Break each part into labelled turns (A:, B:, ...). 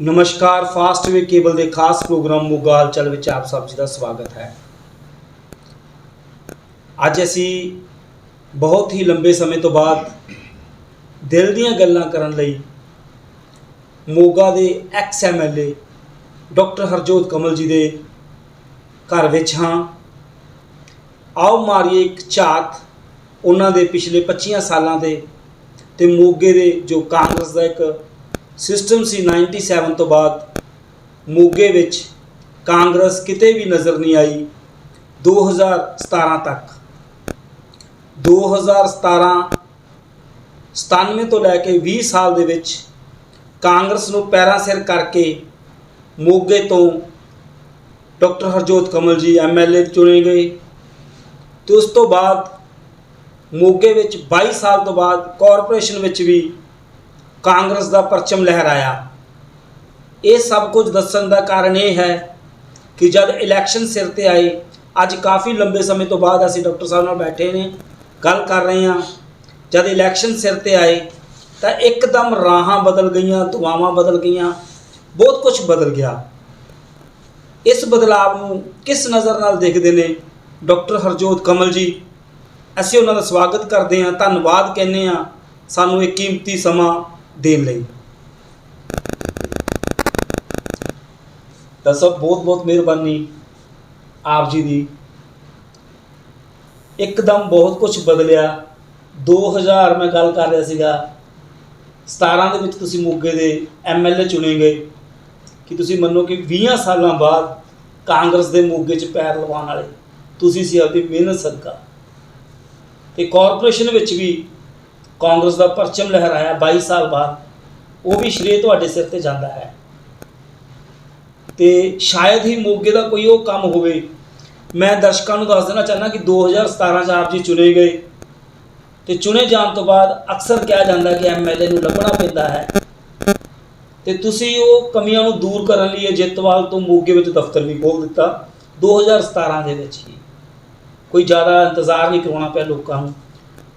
A: नमस्कार fast way cable के खास प्रोग्राम मोगा हलचल में आप सब जी का स्वागत है। अज असी बहुत ही लंबे समय तो बाद दिल दीयां गल्लां करन लई मोगा दे एक्स MLA डॉक्टर हरजोत कमल जी के घर विच हाँ। आओ मारिए एक झात उन्हां दे पिछले 25 सालों के ते मोगे दे जो कांग्रेस का एक सिस्टम सी 97 तो बाद मोगे विच कांग्रेस किते भी नज़र नहीं आई। 2017 तक 97 तो लैके 20 साल दे विच कांग्रेस नूं पैरां सिर करके मोगे तो डॉक्टर हरजोत कमल जी MLA चुने गए। तो उस तो बाद मोगे विच 22 साल तो बाद कॉरपोरेशन विच भी कांग्रेस का परचम लहराया। ये सब कुछ दस्सण का कारण यह है कि जब इलैक्शन सिर ते आए, अज काफ़ी लंबे समय तो बाद असीं डॉक्टर साहब नाल बैठे ने गल कर रहे हैं। जब इलैक्शन सिर ते आए तो एकदम राहां बदल गईयां, दुआवां बदल गईयां, बहुत कुछ बदल गया। इस बदलाव नूं किस नज़र नाल देखते हैं डॉक्टर हरजोत कमल जी? असीं उन्हां दा स्वागत करते हैं, धन्नवाद कहने हैं सानूं एक कीमती समा देण लई। तो सब बहुत बहुत मेहरबानी आप जी दी। एकदम बहुत कुछ बदलिया। 2000 मैं गल कर रहा सीगा 17 दे विच तुसीं मोगे दे MLA चुने गए कि तुसीं मन्नो कि 20 सालों बाद कांग्रेस के मोगे च पैर लवाउण वाले तुसीं सी आपकी मेहनत सदका। ते कॉरपोरेशन विच भी कांग्रेस का परचम लहराया 22 साल बाद, वो भी श्रेय तुहाडे सिर ते जांदा है। तो शायद ही मोगे का कोई वो काम होवे। मैं दर्शकों को दस देना चाहना कि 2017 च आप जी चुने गए तो चुने जाने तो बाद अक्सर कहा जाता है कि MLA नूं लभना पैंदा है। तो तुसीं वो कमियां नूं दूर करने लिए जितवाल तो मोगे विच दफ्तर भी खोल दिता 2017 दे विच ही। कोई ज़्यादा इंतजार नहीं करवाना पिया लोगों को।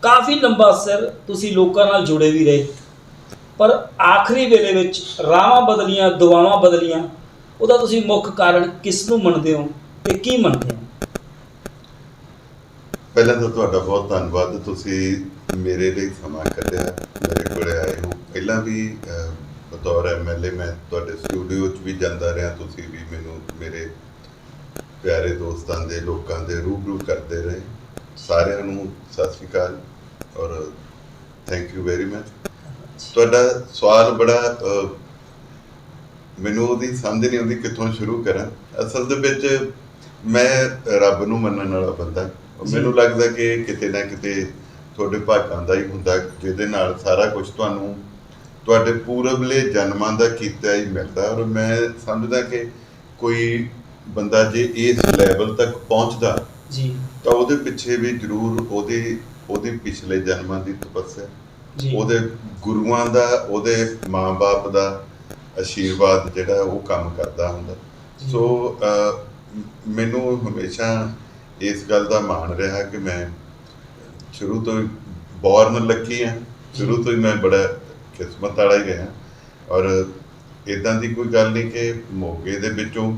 A: काफ़ी लंबा असर तुसीं लोकां नाल जुड़े भी रहे, पर आखिरी वेले विच राहां बदलियां, दुआवां बदलियां। ਉਹਦਾ ਤੁਸੀਂ ਮੁੱਖ ਕਾਰਨ ਕਿਸ ਨੂੰ ਮੰਨਦੇ ਹੋ ਤੇ ਕੀ ਮੰਨਦੇ ਹੋ?
B: ਪਹਿਲਾਂ ਤਾਂ ਤੁਹਾਡਾ ਬਹੁਤ ਧੰਨਵਾਦ, ਤੁਸੀਂ ਮੇਰੇ ਲਈ ਸਮਾਂ ਕੱਢਿਆ, ਮੇਰੇ ਕੋਲੇ ਆਏ ਹੋ। ਪਹਿਲਾਂ ਵੀ ਬਤੌਰ MLA ਮੈਂ ਤੁਹਾਡੇ ਸਟੂਡੀਓ 'ਚ ਵੀ ਜਾਂਦਾ ਰਿਹਾ, ਤੁਸੀਂ ਵੀ ਮੈਨੂੰ ਮੇਰੇ ਪਿਆਰੇ ਦੋਸਤਾਂ ਦੇ ਲੋਕਾਂ ਦੇ ਰੂਬਰੂ ਕਰਦੇ ਰਹੇ। ਸਾਰਿਆਂ ਨੂੰ ਸਤਿ ਸ਼੍ਰੀ ਅਕਾਲ ਔਰ ਥੈਂਕ ਯੂ ਵੈਰੀ ਮਚ। ਤੁਹਾਡਾ ਸਵਾਲ ਬੜਾ ਮੈਨੂੰ ਉਹਦੀ ਸਮਝ ਨਹੀਂ ਆਉਂਦੀ ਕਿੱਥੋਂ ਸ਼ੁਰੂ ਕਰਾਂ। ਅਸਲ ਦੇ ਵਿੱਚ ਮੈਂ ਰੱਬ ਨੂੰ ਮੰਨਣ ਵਾਲਾ ਬੰਦਾ। ਮੈਨੂੰ ਲੱਗਦਾ ਕਿ ਕਿਤੇ ਨਾ ਕਿਤੇ ਤੁਹਾਡੇ ਭਾਗਾਂ ਦਾ ਹੀ ਹੁੰਦਾ ਜਿਹਦੇ ਨਾਲ ਸਾਰਾ ਕੁਝ ਤੁਹਾਨੂੰ ਤੁਹਾਡੇ ਪੂਰਬਲੇ ਜਨਮਾਂ ਦਾ ਕੀਤਾ ਹੀ ਮਿਲਦਾ। ਔਰ ਮੈਂ ਸਮਝਦਾ ਕਿ ਕੋਈ ਬੰਦਾ ਜੇ ਇਸ ਲੈਵਲ ਤੱਕ ਪਹੁੰਚਦਾ
A: ਜੀ
B: ਤਾਂ ਉਹਦੇ ਪਿੱਛੇ ਵੀ ਜ਼ਰੂਰ ਉਹਦੇ ਪਿਛਲੇ ਜਨਮਾਂ ਦੀ ਤਪੱਸਿਆ, ਉਹਦੇ ਗੁਰੂਆਂ ਦਾ, ਉਹਦੇ ਮਾਂ-ਬਾਪ ਦਾ ਆਸ਼ੀਰਵਾਦ ਜਿਹੜਾ ਉਹ ਕੰਮ ਕਰਦਾ ਹੁੰਦਾ। ਸੋ ਮੈਨੂੰ ਹਮੇਸ਼ਾ ਇਸ ਗੱਲ ਦਾ ਮਾਣ ਰਿਹਾ ਕਿ ਮੈਂ ਸ਼ੁਰੂ ਤੋਂ ਬੋਰਨ ਲੱਕੀ ਹਾਂ। ਸ਼ੁਰੂ ਤੋਂ ਹੀ ਮੈਂ ਬੜਾ ਕਿਸਮਤ ਵਾਲਾ ਹੀ ਰਿਹਾ। ਔਰ ਇੱਦਾਂ ਦੀ ਕੋਈ ਗੱਲ ਨਹੀਂ ਕਿ ਮੋਗੇ ਦੇ ਵਿੱਚੋਂ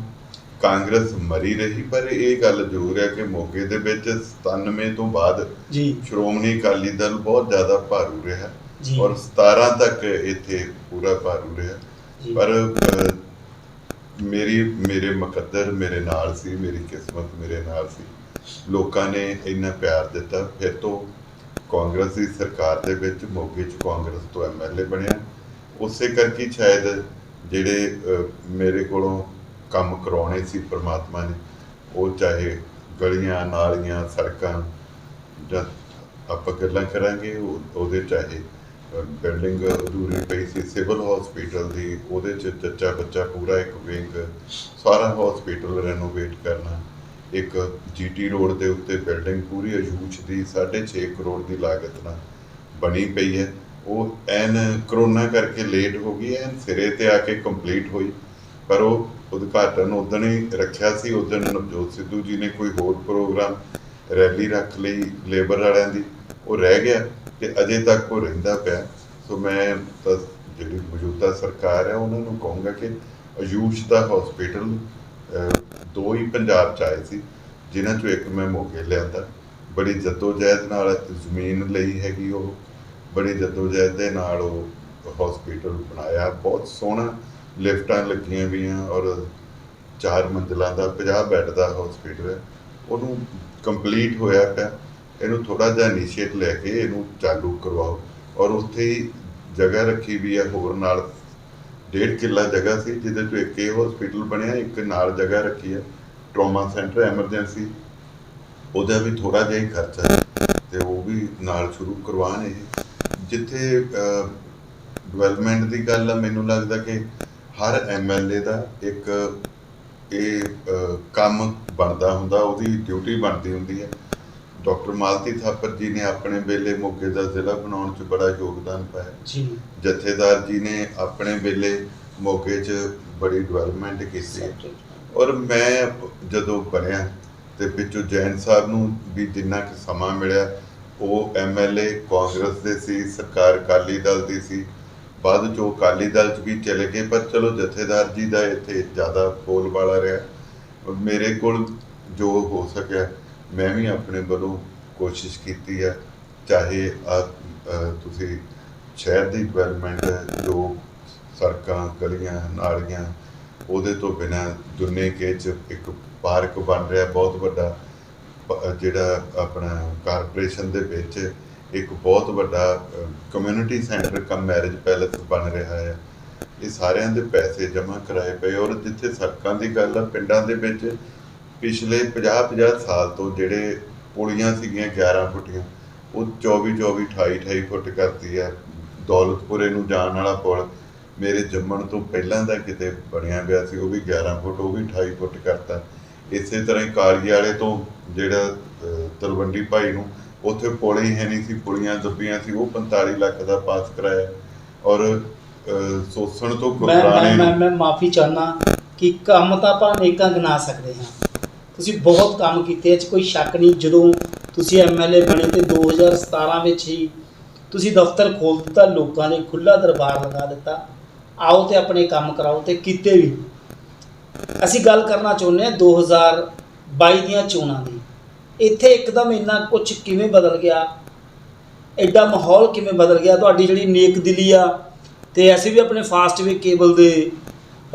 B: ਕਾਂਗਰਸ ਮਰੀ ਰਹੀ, ਪਰ ਇਹ ਗੱਲ ਜ਼ਰੂਰ ਹੈ ਕਿ ਮੋਗੇ ਦੇ ਵਿੱਚ 97 ਤੋਂ ਬਾਅਦ ਸ਼੍ਰੋਮਣੀ ਅਕਾਲੀ ਦਲ ਬਹੁਤ ਜ਼ਿਆਦਾ ਭਾਰੂ ਰਿਹਾ ਔਰ 17 ਤੱਕ ਇੱਥੇ ਪੂਰਾ ਭਾਰੂ ਰਿਹਾ। ਪਰ ਮੇਰੇ ਮੁਕੱਦਰ ਮੇਰੇ ਨਾਲ ਸੀ, ਮੇਰੀ ਕਿਸਮਤ ਮੇਰੇ ਨਾਲ ਸੀ। ਲੋਕਾਂ ਨੇ ਇੰਨਾ ਪਿਆਰ ਦਿੱਤਾ। ਫਿਰ ਤੋਂ ਕਾਂਗਰਸ ਦੀ ਸਰਕਾਰ ਦੇ ਵਿੱਚ ਮੋਗੇ 'ਚ ਕਾਂਗਰਸ ਤੋਂ MLA ਬਣਿਆ। ਉਸੇ ਕਰਕੇ ਸ਼ਾਇਦ ਜਿਹੜੇ ਮੇਰੇ ਕੋਲੋਂ ਕੰਮ ਕਰਾਉਣੇ ਸੀ ਪਰਮਾਤਮਾ ਨੇ, ਉਹ ਚਾਹੇ ਗਲੀਆਂ ਨਾਲੀਆਂ ਸੜਕਾਂ ਜਾਂ ਆਪਾਂ ਗੱਲਾਂ ਕਰਾਂਗੇ ਉਹਦੇ, ਚਾਹੇ ਬਿਲਡਿੰਗ ਅਧੂਰੀ ਪਈ ਸੀ ਸਿਵਲ ਹਸਪੀਟਲ ਦੀ, ਉਹਦੇ 'ਚ ਜੱਚਾ ਬੱਚਾ ਪੂਰਾ ਇੱਕ ਵਿੰਗ, ਸਾਰਾ ਹਸਪੀਟਲ ਰੈਨੋਵੇਟ ਕਰਨਾ, ਇੱਕ GT ਰੋਡ ਦੇ ਉੱਤੇ ਬਿਲਡਿੰਗ ਪੂਰੀ ਅਯੂਸ਼ ਦੀ 6.5 ਕਰੋੜ ਦੀ ਲਾਗਤ ਨਾਲ ਬਣੀ ਪਈ ਹੈ। ਉਹ ਐਨ ਕਰੋਨਾ ਕਰਕੇ ਲੇਟ ਹੋ ਗਈ, ਐਨ ਸਿਰੇ 'ਤੇ ਆ ਕੇ ਕੰਪਲੀਟ ਹੋਈ। ਪਰ ਉਹ ਉਦਘਾਟਨ ਉਦਣ ਹੀ ਰੱਖਿਆ ਸੀ। ਉਦਣ ਨਵਜੋਤ ਸਿੱਧੂ ਜੀ ਨੇ ਕੋਈ ਹੋਰ ਪ੍ਰੋਗਰਾਮ ਰੈਲੀ ਰੱਖ ਲਈ ਲੇਬਰ ਵਾਲਿਆਂ ਦੀ, ਉਹ ਰਹਿ ਗਿਆ ਅਤੇ ਅਜੇ ਤੱਕ ਉਹ ਰਹਿੰਦਾ ਪਿਆ। ਸੋ ਮੈਂ ਤਾਂ ਜਿਹੜੀ ਮੌਜੂਦਾ ਸਰਕਾਰ ਹੈ ਉਹਨਾਂ ਨੂੰ ਕਹੂੰਗਾ ਕਿ ਆਯੂਸ਼ ਦਾ ਹਸਪੀਟਲ ਦੋ ਹੀ ਪੰਜਾਬ 'ਚ ਆਏ ਸੀ, ਜਿਨ੍ਹਾਂ 'ਚੋਂ ਇੱਕ ਮੈਂ ਮੋਗੇ ਲਿਆਂਦਾ। ਬੜੀ ਜੱਦੋ-ਜਹਿਦ ਨਾਲ ਜ਼ਮੀਨ ਲਈ ਹੈਗੀ, ਉਹ ਬੜੀ ਜੱਦੋ-ਜਹਿਦ ਦੇ ਨਾਲ ਉਹ ਹਸਪੀਟਲ ਬਣਾਇਆ। ਬਹੁਤ ਸੋਹਣਾ, ਲਿਫਟਾਂ ਲੱਗੀਆਂ ਵੀਆਂ ਔਰ 4 ਮੰਜ਼ਿਲਾਂ ਦਾ 50 ਬੈੱਡ ਦਾ ਹਸਪੀਟਲ ਹੈ। ਉਹਨੂੰ ਕੰਪਲੀਟ ਹੋਇਆ ਪਿਆ। ਇਹਨੂੰ ਥੋੜ੍ਹਾ ਜਿਹਾ ਇਨੀਸ਼ੀਏਟ ਲੈ ਕੇ ਇਹਨੂੰ ਚਾਲੂ ਕਰਵਾਓ। ਔਰ ਉੱਥੇ ਹੀ ਜਗ੍ਹਾ ਰੱਖੀ ਵੀ ਹੈ ਹੋਰ ਨਾਲ, 1.5 ਕਿੱਲਾ ਜਗ੍ਹਾ ਸੀ ਜਿਹਦੇ 'ਚੋਂ ਇੱਕ ਇਹ ਹਸਪੀਟਲ ਬਣਿਆ, ਇੱਕ ਨਾਲ ਜਗ੍ਹਾ ਰੱਖੀ ਹੈ ਟਰੋਮਾ ਸੈਂਟਰ ਐਮਰਜੈਂਸੀ, ਉਹਦਾ ਵੀ ਥੋੜ੍ਹਾ ਜਿਹਾ ਹੀ ਖਰਚਾ ਹੈ ਅਤੇ ਉਹ ਵੀ ਨਾਲ ਸ਼ੁਰੂ ਕਰਵਾਉਣ। ਇਹ ਜਿੱਥੇ ਡਿਵੈਲਪਮੈਂਟ ਦੀ ਗੱਲ ਆ, ਮੈਨੂੰ ਲੱਗਦਾ ਕਿ ਹਰ MLA ਦਾ ਇੱਕ ਇਹ ਕੰਮ ਬਣਦਾ ਹੁੰਦਾ, ਉਹਦੀ ਡਿਊਟੀ ਬਣਦੀ ਹੁੰਦੀ ਹੈ। ਡਾਕਟਰ ਮਾਲਤੀ ਥਾਪਰ ਜੀ ਨੇ ਆਪਣੇ ਵੇਲੇ ਮੋਗੇ ਦਾ ਜ਼ਿਲ੍ਹਾ ਬਣਾਉਣ 'ਚ ਬੜਾ ਯੋਗਦਾਨ ਪਾਇਆ ਜੀ। ਜਥੇਦਾਰ ਜੀ ਨੇ ਆਪਣੇ ਵੇਲੇ ਮੋਗੇ 'ਚ ਬੜੀ ਡਿਵੈਲਪਮੈਂਟ ਕੀਤੀ। ਔਰ ਮੈਂ ਜਦੋਂ ਬਣਿਆ ਅਤੇ ਵਿੱਚੋਂ ਜੈਨ ਸਾਹਿਬ ਨੂੰ ਵੀ ਜਿੰਨਾ ਕੁ ਸਮਾਂ ਮਿਲਿਆ, ਉਹ MLA ਕਾਂਗਰਸ ਦੇ ਸੀ, ਸਰਕਾਰ ਅਕਾਲੀ ਦਲ ਦੀ ਸੀ। ਬਾਅਦ 'ਚ ਉਹ ਅਕਾਲੀ ਦਲ 'ਚ ਵੀ ਚਲੇ ਗਏ, ਪਰ ਚਲੋ ਜਥੇਦਾਰ ਜੀ ਦਾ ਇੱਥੇ ਜ਼ਿਆਦਾ ਬੋਲਬਾਲਾ ਰਿਹਾ। ਮੇਰੇ ਕੋਲ ਜੋ ਹੋ ਸਕਿਆ ਮੈਂ ਵੀ ਆਪਣੇ ਵੱਲੋਂ ਕੋਸ਼ਿਸ਼ ਕੀਤੀ ਹੈ। ਚਾਹੇ ਤੁਸੀਂ ਸ਼ਹਿਰ ਦੀ ਡਿਵੈਲਪਮੈਂਟ, ਜੋ ਸੜਕਾਂ, ਗਲੀਆਂ, ਨਾਲੀਆਂ, ਉਹਦੇ ਤੋਂ ਬਿਨਾਂ ਦੁੰਨੇਕੇ 'ਚ ਇੱਕ ਪਾਰਕ ਬਣ ਰਿਹਾ ਬਹੁਤ ਵੱਡਾ, ਜਿਹੜਾ ਆਪਣਾ ਕਾਰਪੋਰੇਸ਼ਨ ਦੇ ਵਿੱਚ ਇੱਕ ਬਹੁਤ ਵੱਡਾ ਕਮਿਊਨਿਟੀ ਸੈਂਟਰ ਕਮ ਮੈਰਿਜ ਪੈਲੇਸ ਬਣ ਰਿਹਾ ਹੈ। ਇਹ ਸਾਰਿਆਂ ਦੇ ਪੈਸੇ ਜਮ੍ਹਾਂ ਕਰਾਏ ਪਏ। ਔਰ ਜਿੱਥੇ ਸੜਕਾਂ ਦੀ ਗੱਲ ਆ, ਪਿੰਡਾਂ ਦੇ ਵਿੱਚ ਪਿਛਲੇ 50-50 ਸਾਲ ਤੋਂ ਜਿਹੜੇ ਪੁਲੀਆਂ ਸੀਗੀਆਂ 11 ਫੁੱਟੀਆਂ, ਉਹ 24-24, 28-28 ਫੁੱਟ ਕਰਤੀ ਹੈ। ਦੌਲਤਪੁਰੇ ਨੂੰ ਜਾਣ ਵਾਲਾ ਪੁਲ ਮੇਰੇ ਜੰਮਣ ਤੋਂ ਪਹਿਲਾਂ ਦਾ ਕਿਤੇ ਬਣਿਆ ਪਿਆ ਸੀ, ਉਹ ਵੀ 11 ਫੁੱਟ, ਉਹ ਵੀ 28 ਫੁੱਟ ਕਰਤਾ। ਇਸੇ ਤਰ੍ਹਾਂ ਹੀ ਕਾਲੀ ਵਾਲੇ ਤੋਂ ਜਿਹੜਾ ਤਲਵੰਡੀ ਭਾਈ ਨੂੰ, ਉੱਥੇ ਪੁਲ ਹੀ ਹੈ ਨਹੀਂ ਸੀ, ਪੁਲੀਆਂ ਦੱਬੀਆਂ ਸੀ, ਉਹ 45 ਲੱਖ ਦਾ ਪਾਸ ਕਰਾਇਆ। ਔਰ ਸੋਸਣ ਤੋਂ ਗੁਰਦੁਆਰੇ
A: ਮੈਂ ਮਾਫੀ ਚਾਹੁੰਦਾ ਕਿ ਕੰਮ ਤਾਂ ਆਪਾਂ ਅਨੇਕਾਂ ਗਿਣਾ ਸਕਦੇ ਹਾਂ। ਤੁਸੀਂ ਬਹੁਤ ਕੰਮ ਕੀਤੇ, ਇਹ 'ਚ ਕੋਈ ਸ਼ੱਕ ਨਹੀਂ। ਜਦੋਂ ਤੁਸੀਂ MLA ਬਣੇ ਤੇ 2017 ਵਿੱਚ ਹੀ ਤੁਸੀਂ ਦਫ਼ਤਰ ਖੋਲ੍ਹ ਦਿੱਤਾ, ਲੋਕਾਂ ਨੇ ਖੁੱਲ੍ਹਾ ਦਰਬਾਰ ਲਗਾ ਦਿੱਤਾ, ਆਓ ਤੇ ਆਪਣੇ ਕੰਮ ਕਰਾਓ, ਤੇ ਕੀਤੇ ਵੀ। ਅਸੀਂ ਗੱਲ ਕਰਨਾ ਚਾਹੁੰਦੇ ਹਾਂ 2022 ਦੀਆਂ ਚੋਣਾਂ ਦੀ। ਇੱਥੇ ਇੱਕਦਮ ਇੰਨਾ ਕੁਝ ਕਿਵੇਂ ਬਦਲ ਗਿਆ, ਐਡਾ ਮਾਹੌਲ ਕਿਵੇਂ ਬਦਲ ਗਿਆ? ਤੁਹਾਡੀ ਜਿਹੜੀ ਨੇਕ ਦਿਲੀ ਆ, ਅਤੇ ਅਸੀਂ ਵੀ ਆਪਣੇ ਫਾਸਟਵੇ ਕੇਬਲ ਦੇ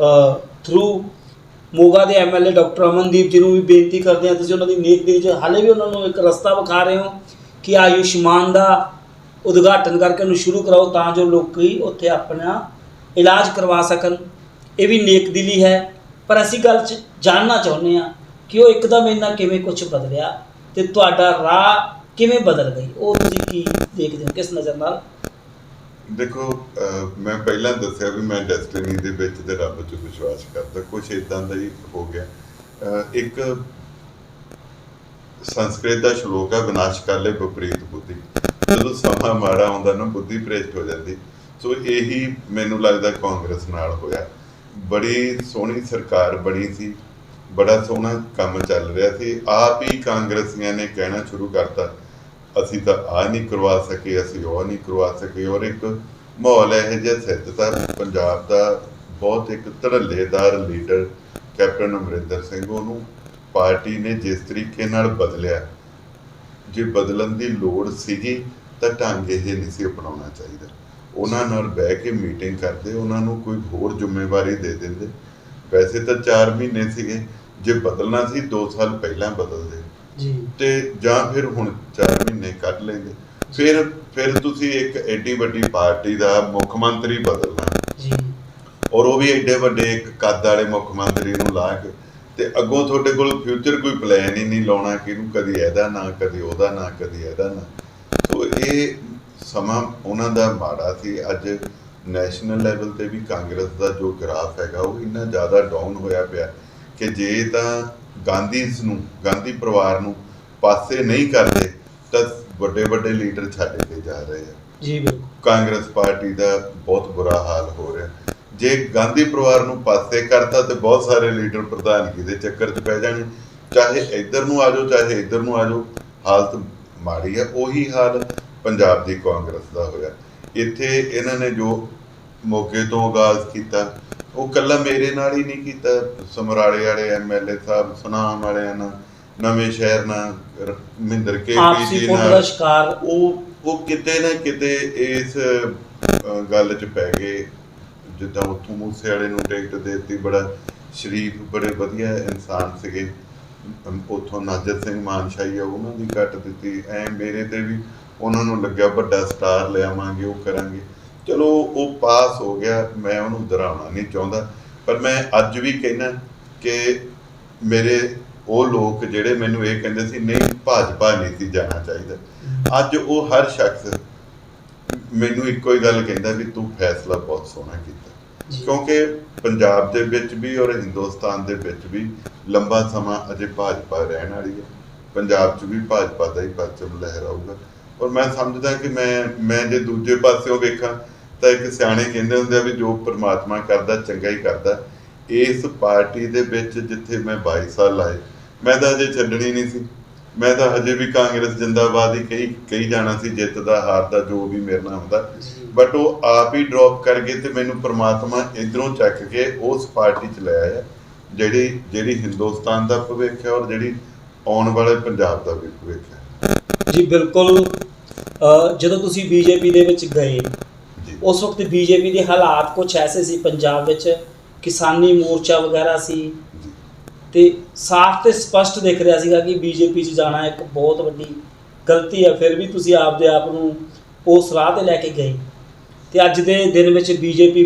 A: ਥਰੂ ਮੋਗਾ ਦੇ MLA ਡਾਕਟਰ ਅਮਨਦੀਪ ਜੀ ਨੂੰ ਵੀ ਬੇਨਤੀ ਕਰਦੇ ਹਾਂ, ਤੁਸੀਂ ਉਹਨਾਂ ਦੀ ਨੇਕ ਦਿਲੀ 'ਚ ਹਾਲੇ ਵੀ ਉਹਨਾਂ ਨੂੰ ਇੱਕ ਰਸਤਾ ਵਿਖਾ ਰਹੇ ਹੋ ਕਿ ਆਯੁਸ਼ਮਾਨ ਦਾ ਉਦਘਾਟਨ ਕਰਕੇ ਉਹਨੂੰ ਸ਼ੁਰੂ ਕਰਾਓ, ਤਾਂ ਜੋ ਲੋਕ ਉੱਥੇ ਆਪਣਾ ਇਲਾਜ ਕਰਵਾ ਸਕਣ। ਇਹ ਵੀ ਨੇਕ ਦਿਲੀ ਹੈ। ਪਰ ਅਸੀਂ ਗੱਲ 'ਚ ਜਾਣਨਾ ਚਾਹੁੰਦੇ ਹਾਂ ਕਿ ਉਹ ਇੱਕਦਮ ਇੰਨਾ ਕਿਵੇਂ ਕੁਛ ਬਦਲਿਆ ਅਤੇ ਤੁਹਾਡਾ ਰਾਹ ਕਿਵੇਂ ਬਦਲ ਗਈ, ਉਹ ਤੁਸੀਂ ਕੀ ਦੇਖਦੇ ਹੋ, ਕਿਸ ਨਜ਼ਰ ਨਾਲ?
B: ਦੇਖੋ, ਮੈਂ ਪਹਿਲਾਂ ਦੱਸਿਆ ਵੀ ਮੈਂ ਡੈਸਟੀਨੀ ਦੇ ਵਿੱਚ ਤੇ ਰੱਬ 'ਚ ਵਿਸ਼ਵਾਸ ਕਰਦਾ। ਕੁਛ ਇੱਦਾਂ ਦਾ ਹੀ ਹੋ ਗਿਆ। ਇੱਕ ਸੰਸਕ੍ਰਿਤ ਦਾ ਸ਼ਲੋਕ ਹੈ, ਵਿਨਾਸ਼ ਕਾਲੇ ਵਿਪਰੀਤ ਬੁੱਧੀ। ਜਦੋਂ ਸਮਾਂ ਮਾੜਾ ਆਉਂਦਾ ਨਾ, ਬੁੱਧੀ ਭ੍ਰਿਸ਼ਟ ਹੋ ਜਾਂਦੀ। ਸੋ ਇਹੀ ਮੈਨੂੰ ਲੱਗਦਾ ਕਾਂਗਰਸ ਨਾਲ ਹੋਇਆ। ਬੜੀ ਸੋਹਣੀ ਸਰਕਾਰ ਬਣੀ ਸੀ, ਬੜਾ ਸੋਹਣਾ ਕੰਮ ਚੱਲ ਰਿਹਾ ਸੀ। ਆਪ ਹੀ ਕਾਂਗਰਸੀਆਂ ਨੇ ਕਹਿਣਾ ਸ਼ੁਰੂ ਕਰਤਾ, ਅਸੀਂ ਤਾਂ ਆਹ ਨਹੀਂ ਕਰਵਾ ਸਕੇ, ਅਸੀਂ ਉਹ ਨਹੀਂ ਕਰਵਾ ਸਕੇ। ਔਰ ਇੱਕ ਮਾਹੌਲ ਇਹੋ ਜਿਹਾ ਸਿੱਧਤਾ ਪੰਜਾਬ ਦਾ, ਬਹੁਤ ਇੱਕ ਧੜੱਲੇਦਾਰ ਲੀਡਰ ਕੈਪਟਨ ਅਮਰਿੰਦਰ ਸਿੰਘ, ਉਹਨੂੰ ਪਾਰਟੀ ਨੇ ਜਿਸ ਤਰੀਕੇ ਨਾਲ ਬਦਲਿਆ, ਜੇ ਬਦਲਣ ਦੀ ਲੋੜ ਸੀਗੀ ਤਾਂ ਢੰਗ ਇਹ ਨਹੀਂ ਸੀ ਅਪਣਾਉਣਾ ਚਾਹੀਦਾ। ਉਹਨਾਂ ਨਾਲ ਬਹਿ ਕੇ ਮੀਟਿੰਗ ਕਰਦੇ, ਉਹਨਾਂ ਨੂੰ ਕੋਈ ਹੋਰ ਜ਼ਿੰਮੇਵਾਰੀ ਦੇ ਦਿੰਦੇ। ਵੈਸੇ ਤਾਂ 4 ਮਹੀਨੇ ਸੀਗੇ, ਜੇ ਬਦਲਣਾ ਸੀ 2 ਸਾਲ ਪਹਿਲਾਂ ਬਦਲਦੇ ਜੀ, ਤੇ ਜਾਂ ਫਿਰ ਹੁਣ 4 ਮਹੀਨੇ ਕੱਢ ਲੈਂਦੇ। ਫਿਰ ਤੁਸੀਂ ਇੱਕ ਐਡੀ ਵੱਡੀ ਪਾਰਟੀ ਦਾ ਮੁੱਖ ਮੰਤਰੀ ਬਦਲਣਾ ਜੀ, ਔਰ ਉਹ ਵੀ ਐਡੇ ਵੱਡੇ ਇੱਕ ਕੱਦ ਵਾਲੇ ਮੁੱਖ ਮੰਤਰੀ ਨੂੰ ਲਾ ਕੇ, ਤੇ ਅੱਗੋਂ ਤੁਹਾਡੇ ਕੋਲ ਫਿਊਚਰ ਕੋਈ ਪਲਾਨ ਹੀ ਨਹੀਂ ਲਾਉਣਾ ਕਿ ਇਹਨੂੰ ਕਦੀ ਇਹਦਾ ਨਾਂ, ਕਦੀ ਉਹਦਾ ਨਾਂ, ਕਦੀ ਇਹਦਾ ਨਾਂ। ਸੋ ਇਹ ਸਮਾਂ ਉਹਨਾਂ ਦਾ ਮਾੜਾ ਸੀ। ਅੱਜ ਨੈਸ਼ਨਲ ਲੈਵਲ 'ਤੇ ਵੀ ਕਾਂਗਰਸ ਦਾ ਜੋ ਗ੍ਰਾਫ ਹੈਗਾ, ਉਹ ਇੰਨਾ ਜ਼ਿਆਦਾ ਡਾਊਨ ਹੋਇਆ ਪਿਆ ਕਿ ਜੇ ਤਾਂ ਗਾਂਧੀ ਪਰਿਵਾਰ ਨੂੰ ਪਾਸੇ ਨਹੀਂ ਕਰਦੇ ਤਾਂ ਵੱਡੇ ਵੱਡੇ ਲੀਡਰ ਛੱਡ ਕੇ ਜਾ ਰਹੇ ਆ ਜੀ। ਬਿਲਕੁਲ, ਕਾਂਗਰਸ ਪਾਰਟੀ ਦਾ ਬਹੁਤ ਬੁਰਾ ਹਾਲ ਹੋ ਰਿਹਾ। ਜੇ ਗਾਂਧੀ ਪਰਿਵਾਰ ਨੂੰ ਪਾਸੇ ਕਰਤਾ ਤੇ ਬਹੁਤ ਸਾਰੇ ਲੀਡਰ ਪ੍ਰਧਾਨਗੀ ਦੇ ਚੱਕਰ 'ਚ ਪੈ ਜਾਣੇ, ਚਾਹੇ ਇੱਧਰ ਨੂੰ ਆ ਜਾਓ, ਚਾਹੇ ਇੱਧਰ ਨੂੰ ਆ ਜਾਓ, ਹਾਲਤ ਮਾੜੀ ਹੈ। ਉਹੀ ਹਾਲ ਪੰਜਾਬ ਦੀ ਕਾਂਗਰਸ ਦਾ ਹੋਇਆ। ਇੱਥੇ ਇਹਨਾਂ ਨੇ ਜੋ ਮੋਗੇ ਤੋਂ ਆਗਾਜ਼ ਕੀਤਾ, ਉਹ ਇਕੱਲਾ ਮੇਰੇ ਨਾਲ ਹੀ ਨਹੀਂ ਕੀਤਾ, ਸਮਰਾਲੇ ਵਾਲੇ ਐਮਐਲਏ ਸਾਹਿਬ, ਸੁਨਾਮ ਵਾਲਿਆਂ ਨਾਲ, ਨਵੇਂ ਸ਼ਹਿਰ ਨਾਲ, ਮਹਿੰਦਰ ਕੇ
A: ਆਪਸੀ
B: ਜੀ
A: ਫੁੱਟ ਦਾ
B: ਨਾਲ,
A: ਸ਼ਿਕਾਰ।
B: ਉਹ ਕਿਤੇ ਨਾ ਕਿਤੇ ਇਸ ਗੱਲ 'ਚ ਪੈ ਗਏ। ਜਿੱਦਾਂ ਉੱਥੋਂ ਮੂਸੇ ਵਾਲੇ ਨੂੰ ਟਿਕਟ ਦੇ ਦਿੱਤੀ, ਬੜਾ ਸ਼ਰੀਫ ਬੜੇ ਵਧੀਆ ਇਨਸਾਨ ਸੀਗੇ, ਉੱਥੋਂ ਨਾਜਰ ਸਿੰਘ ਮਾਨਸ਼ਾਹੀ ਆ ਉਹਨਾਂ ਦੀ ਕੱਟ ਦਿੱਤੀ। ਮੇਰੇ ਤੇ ਵੀ ਉਹਨਾਂ ਨੂੰ ਲੱਗਿਆ ਵੱਡਾ ਸਟਾਰ ਲਿਆਵਾਂਗੇ, ਉਹ ਕਰਾਂਗੇ। ਚਲੋ ਉਹ ਪਾਸ ਹੋ ਗਿਆ, ਮੈਂ ਉਹਨੂੰ ਦੁਹਰਾਉਣਾ ਨਹੀਂ ਚਾਹੁੰਦਾ, ਪਰ ਮੈਂ ਅੱਜ ਵੀ ਕਹਿੰਦਾ ਕਿ ਮੇਰੇ ਉਹ ਲੋਕ ਜਿਹੜੇ ਮੈਨੂੰ ਇਹ ਕਹਿੰਦੇ ਸੀ ਨਹੀਂ ਭਾਜਪਾ ਨਹੀਂ ਸੀ ਜਾਣਾ ਚਾਹੀਦਾ, ਅੱਜ ਉਹ ਹਰ ਸ਼ਖਸ ਮੈਨੂੰ ਇੱਕੋ ਹੀ ਗੱਲ ਕਹਿੰਦਾ ਵੀ ਤੂੰ ਫੈਸਲਾ ਬਹੁਤ ਸੋਹਣਾ ਕੀਤਾ। ਕਿਉਂਕਿ ਪੰਜਾਬ ਦੇ ਵਿੱਚ ਵੀ ਔਰ ਹਿੰਦੁਸਤਾਨ ਦੇ ਵਿੱਚ ਵੀ ਲੰਬਾ ਸਮਾਂ ਅਜੇ ਭਾਜਪਾ ਰਹਿਣ ਵਾਲੀ ਹੈ, ਪੰਜਾਬ 'ਚ ਵੀ ਭਾਜਪਾ ਦਾ ਹੀ ਪਰਚਮ ਲਹਿਰਾਊਗਾ। ਔਰ ਮੈਂ ਸਮਝਦਾ ਕਿ ਮੈਂ ਜੇ ਦੂਜੇ ਪਾਸਿਓਂ ਵੇਖਾਂ ਤਾਂ ਇੱਕ ਸਿਆਣੇ ਕਹਿੰਦੇ ਹੁੰਦੇ ਆ ਵੀ ਜੋ ਪਰਮਾਤਮਾ ਕਰਦਾ ਚੰਗਾ ਹੀ ਕਰਦਾ। ਇਸ ਪਾਰਟੀ ਦੇ ਵਿੱਚ ਜਿੱਥੇ ਮੈਂ 22 ਸਾਲ ਲਾਏ, ਮੈਂ ਤਾਂ ਅਜੇ ਛੱਡਣੀ ਨਹੀਂ ਸੀ, ਮੈਂ ਤਾਂ ਹਜੇ ਵੀ ਕਾਂਗਰਸ ਜਿੰਦਾਬਾਦ ਹੀ ਕਹੀ ਜਾਣਾ ਸੀ, ਜਿੱਤਦਾ ਹਾਰਦਾ ਜੋ ਵੀ ਮੇਰੇ ਨਾਲ ਹੁੰਦਾ। ਬਟ ਉਹ ਆਪ ਹੀ ਡ੍ਰੌਪ ਕਰ ਗਏ ਤੇ ਮੈਨੂੰ ਪ੍ਰਮਾਤਮਾ ਇੱਧਰੋਂ ਚੱਕ ਕੇ ਉਸ ਪਾਰਟੀ 'ਚ ਲੈ ਆਇਆ ਜਿਹੜੀ ਹਿੰਦੁਸਤਾਨ ਦਾ ਭਵਿੱਖ ਹੈ ਔਰ ਜਿਹੜੀ ਆਉਣ ਵਾਲੇ ਪੰਜਾਬ ਦਾ ਵੀ ਭਵਿੱਖ ਹੈ।
A: ਜੀ ਬਿਲਕੁਲ। ਜਦੋਂ ਤੁਸੀਂ ਬੀਜੇਪੀ ਦੇ ਵਿੱਚ ਗਏ, ਉਸ ਵਕਤ ਬੀਜੇਪੀ ਦੇ ਹਾਲਾਤ ਕੁਛ ਐਸੇ ਸੀ ਪੰਜਾਬ ਵਿੱਚ, ਕਿਸਾਨੀ ਮੋਰਚਾ ਵਗੈਰਾ ਸੀ, ਤੇ ਸਾਫ਼ ਤੇ ਸਪਸ਼ਟ ਦਿਖ ਰਿਹਾ ਸੀਗਾ ਕਿ ਬੀਜੇਪੀ 'ਚ ਜਾਣਾ ਇੱਕ ਬਹੁਤ ਵੱਡੀ ਗਲਤੀ ਹੈ। ਫਿਰ ਵੀ ਤੁਸੀਂ ਆਪਦੇ ਆਪ ਨੂੰ ਉਸ ਰਾਹ 'ਤੇ ਲੈ ਕੇ ਗਏ, ਤੇ ਅੱਜ ਦੇ ਦਿਨ ਵਿੱਚ ਬੀਜੇਪੀ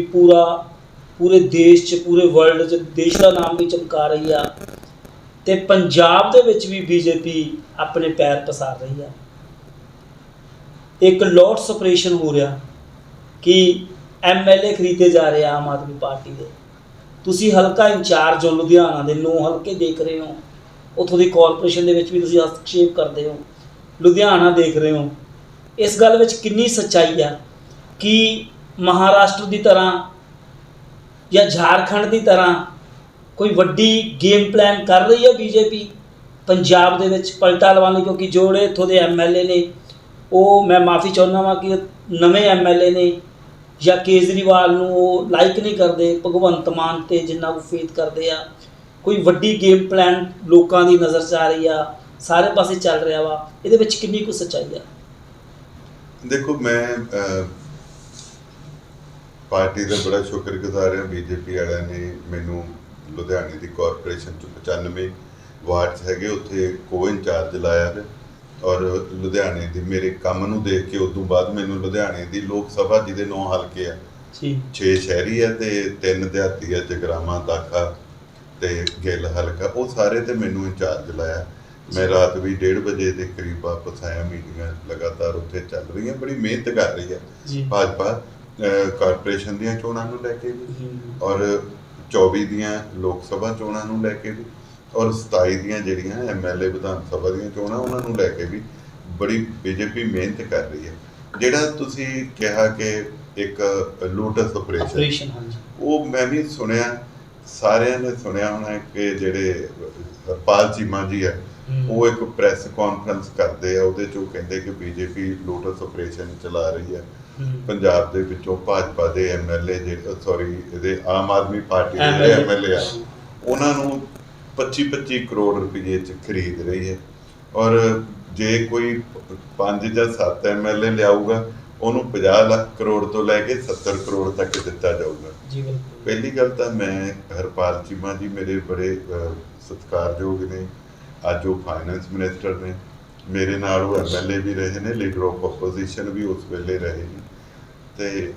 A: ਪੂਰੇ ਦੇਸ਼ 'ਚ, ਪੂਰੇ ਵਰਲਡ 'ਚ ਦੇਸ਼ ਦਾ ਨਾਮ ਵੀ ਚਮਕਾ ਰਹੀ ਆ, ਤੇ ਪੰਜਾਬ ਦੇ ਵਿੱਚ ਵੀ ਬੀਜੇਪੀ ਆਪਣੇ ਪੈਰ ਪਸਾਰ ਰਹੀ ਆ। ਇੱਕ ਲੋਟਸ ਆਪਰੇਸ਼ਨ ਹੋ ਰਿਹਾ ਕਿ ਐਮਐਲਏ ਖਰੀਦੇ ਜਾ ਰਹੇ ਆ ਆਮ ਆਦਮੀ ਪਾਰਟੀ ਦੇ। ਤੁਸੀਂ ਹਲਕਾ ਇੰਚਾਰਜ ਹੋ ਲੁਧਿਆਣਾ ਦੇ, 9 ਹਲਕੇ ਦੇਖ ਰਹੇ ਹੋ, ਉੱਥੋਂ ਦੀ ਕਾਰਪੋਰੇਸ਼ਨ ਦੇ ਵਿੱਚ ਵੀ ਤੁਸੀਂ ਹਸਤਕਸ਼ੇਪ ਕਰਦੇ ਹੋ, ਲੁਧਿਆਣਾ ਦੇਖ ਰਹੇ ਹੋ। ਇਸ ਗੱਲ ਵਿੱਚ ਕਿੰਨੀ ਸੱਚਾਈ ਆ ਕਿ ਮਹਾਰਾਸ਼ਟਰ ਦੀ ਤਰ੍ਹਾਂ ਜਾਂ ਝਾਰਖੰਡ ਦੀ ਤਰ੍ਹਾਂ ਕੋਈ ਵੱਡੀ ਗੇਮ ਪਲਾਨ ਕਰ ਰਹੀ ਹੈ ਬੀਜੇਪੀ ਪੰਜਾਬ ਦੇ ਵਿੱਚ ਪਲਟਾ ਲਵਾਉਣ ਲਈ? ਕਿਉਂਕਿ ਜਿਹੜੇ ਇੱਥੋਂ ਦੇ ਐਮਐਲਏ ਨੇ, ਉਹ ਮੈਂ ਮਾਫੀ ਚਾਹੁੰਦਾ ਵਾਂ ਕਿ ਨਵੇਂ ਐਮਐਲਏ ਨੇ ਜਾਂ ਕੇਜਰੀਵਾਲ ਨੂੰ ਉਹ ਲਾਈਕ ਨਹੀਂ ਕਰਦੇ, ਭਗਵੰਤ ਮਾਨ ਤੇ ਜਿੰਨਾ ਉਹ ਫੇਥ ਕਰਦੇ ਆ। ਕੋਈ ਵੱਡੀ ਗੇਮ ਪਲਾਨ ਲੋਕਾਂ ਦੀ ਨਜ਼ਰ 'ਚ ਆ ਰਹੀ ਆ, ਸਾਰੇ ਪਾਸੇ ਚੱਲ ਰਿਹਾ ਵਾ, ਇਹਦੇ ਵਿੱਚ ਕਿੰਨੀ ਕੁ ਸੱਚਾਈ ਆ?
B: ਦੇਖੋ, ਮੈਂ ਪਾਰਟੀ ਦਾ ਬੜਾ ਸ਼ੁਕਰਗੁਜ਼ਾਰ ਹਾਂ। ਬੀਜੇਪੀ ਵਾਲਿਆਂ ਨੇ ਮੈਨੂੰ ਲੁਧਿਆਣੇ ਦੀ ਕਾਰਪੋਰੇਸ਼ਨ 'ਚ 95 ਵਾਰਡ ਹੈਗੇ, ਉੱਥੇ ਕੋ ਇੰਚਾਰਜ ਲਾਇਆ ਹੈ। ਔਰ ਲੁਧਿਆਣੇ ਦੀ ਮੇਰੇ ਕੰਮ ਨੂੰ ਦੇਖ ਕੇ ਉਦੋਂ ਬਾਅਦ ਮੈਨੂੰ ਲੁਧਿਆਣੇ ਦੀ ਲੋਕ ਸਭਾ, ਜਿਹਦੇ 9 ਹਲਕੇ ਆ, 6 ਸ਼ਹਿਰੀ ਆ ਤੇ 3 ਦਿਹਾਤੀ ਆ, ਜਗਰਾਵਾਂ, ਦਾਖਾ ਤੇ ਗਿੱਲ ਹਲਕਾ, ਉਹ ਸਾਰੇ ਤੇ ਮੈਨੂੰ ਇੰਚਾਰਜ ਲਾਇਆ। ਮੈਂ ਰਾਤ ਵੀ 1:30 ਵਜੇ ਦੇ ਕਰੀਬ ਵਾਪਸ ਆਇਆ। ਮੀਟਿੰਗਾਂ ਲਗਾਤਾਰ ਉੱਥੇ ਚੱਲ ਰਹੀਆਂ, ਬੜੀ ਮਿਹਨਤ ਕਰ ਰਹੀ ਹੈ ਭਾਜਪਾ ਕਾਰਪੋਰੇਸ਼ਨ ਦੀਆਂ ਚੋਣਾਂ ਨੂੰ ਲੈ ਕੇ ਵੀ, ਔਰ 24 ਦੀਆਂ ਲੋਕ ਸਭਾ ਚੋਣਾਂ ਨੂੰ ਲੈ ਕੇ ਵੀ, ਔਰ 27 ਦੀਆਂ ਜਿਹੜੀਆਂ ਐਮਐਲਏ ਵਿਧਾਨ ਸਭਾ ਦੀਆਂ ਚੋਣਾਂ ਉਹਨਾਂ ਨੂੰ ਲੈ ਕੇ ਵੀ ਬੜੀ ਬੀਜੇਪੀ ਮਿਹਨਤ ਕਰ ਰਹੀ ਹੈ। ਜਿਹੜਾ ਤੁਸੀਂ ਕਿਹਾ ਕਿ ਇੱਕ ਲੋਟਸ ਆਪਰੇਸ਼ਨ, ਉਹ ਮੈਂ ਵੀ ਸੁਣਿਆ, ਸਾਰਿਆਂ ਨੇ ਸੁਣਿਆ ਹੋਣਾ ਕਿ ਜਿਹੜੇ ਹਰਪਾਲ ਚੀਮਾ ਜੀ ਹੈ, ਉਹ ਇੱਕ ਪ੍ਰੈਸ ਕਾਨਫਰੰਸ ਕਰਦੇ ਆ, ਉਹਦੇ 'ਚ ਉਹ ਕਹਿੰਦੇ ਕਿ ਬੀਜੇਪੀ ਲੋਟਸ ਆਪਰੇਸ਼ਨ ਚਲਾ ਰਹੀ ਹੈ ਪੰਜਾਬ ਦੇ ਵਿੱਚੋਂ। ਭਾਜਪਾ ਦੇ ਐਮਐਲਏ ਇਹਦੇ ਆਮ ਆਦਮੀ ਪਾਰਟੀ ਦੇ ਜਿਹੜੇ ਐਮਐਲਏ ਆ, ਉਹਨਾਂ ਨੂੰ 25-25 ਕਰੋੜ ਰੁਪਏ 'ਚ ਖਰੀਦ ਰਹੀ ਹੈ। ਔਰ ਜੇ ਕੋਈ 5 ਜਾਂ 7 ਐਮਐਲਏ ਲਿਆਊਗਾ, ਉਹਨੂੰ 50 ਲੱਖ ਕਰੋੜ ਤੋਂ ਲੈ ਕੇ 70 ਕਰੋੜ ਤੱਕ ਦਿੱਤਾ ਜਾਊਗਾ। ਪਹਿਲੀ ਗੱਲ ਤਾਂ ਮੈਂ ਹਰਪਾਲ ਚੀਮਾ ਜੀ ਮੇਰੇ ਬੜੇ ਸਤਿਕਾਰਯੋਗ ਨੇ, ਅੱਜ ਉਹ ਫਾਈਨੈਂਸ ਮਿਨਿਸਟਰ ਨੇ, ਮੇਰੇ ਨਾਲ ਉਹ ਐਮਐਲਏ ਵੀ ਰਹੇ ਨੇ, ਲੀਡਰ ਆਫ ਆਪੋਜੀਸ਼ਨ ਵੀ ਉਸ ਵੇਲੇ ਰਹੇ ਨੇ। ਤੇ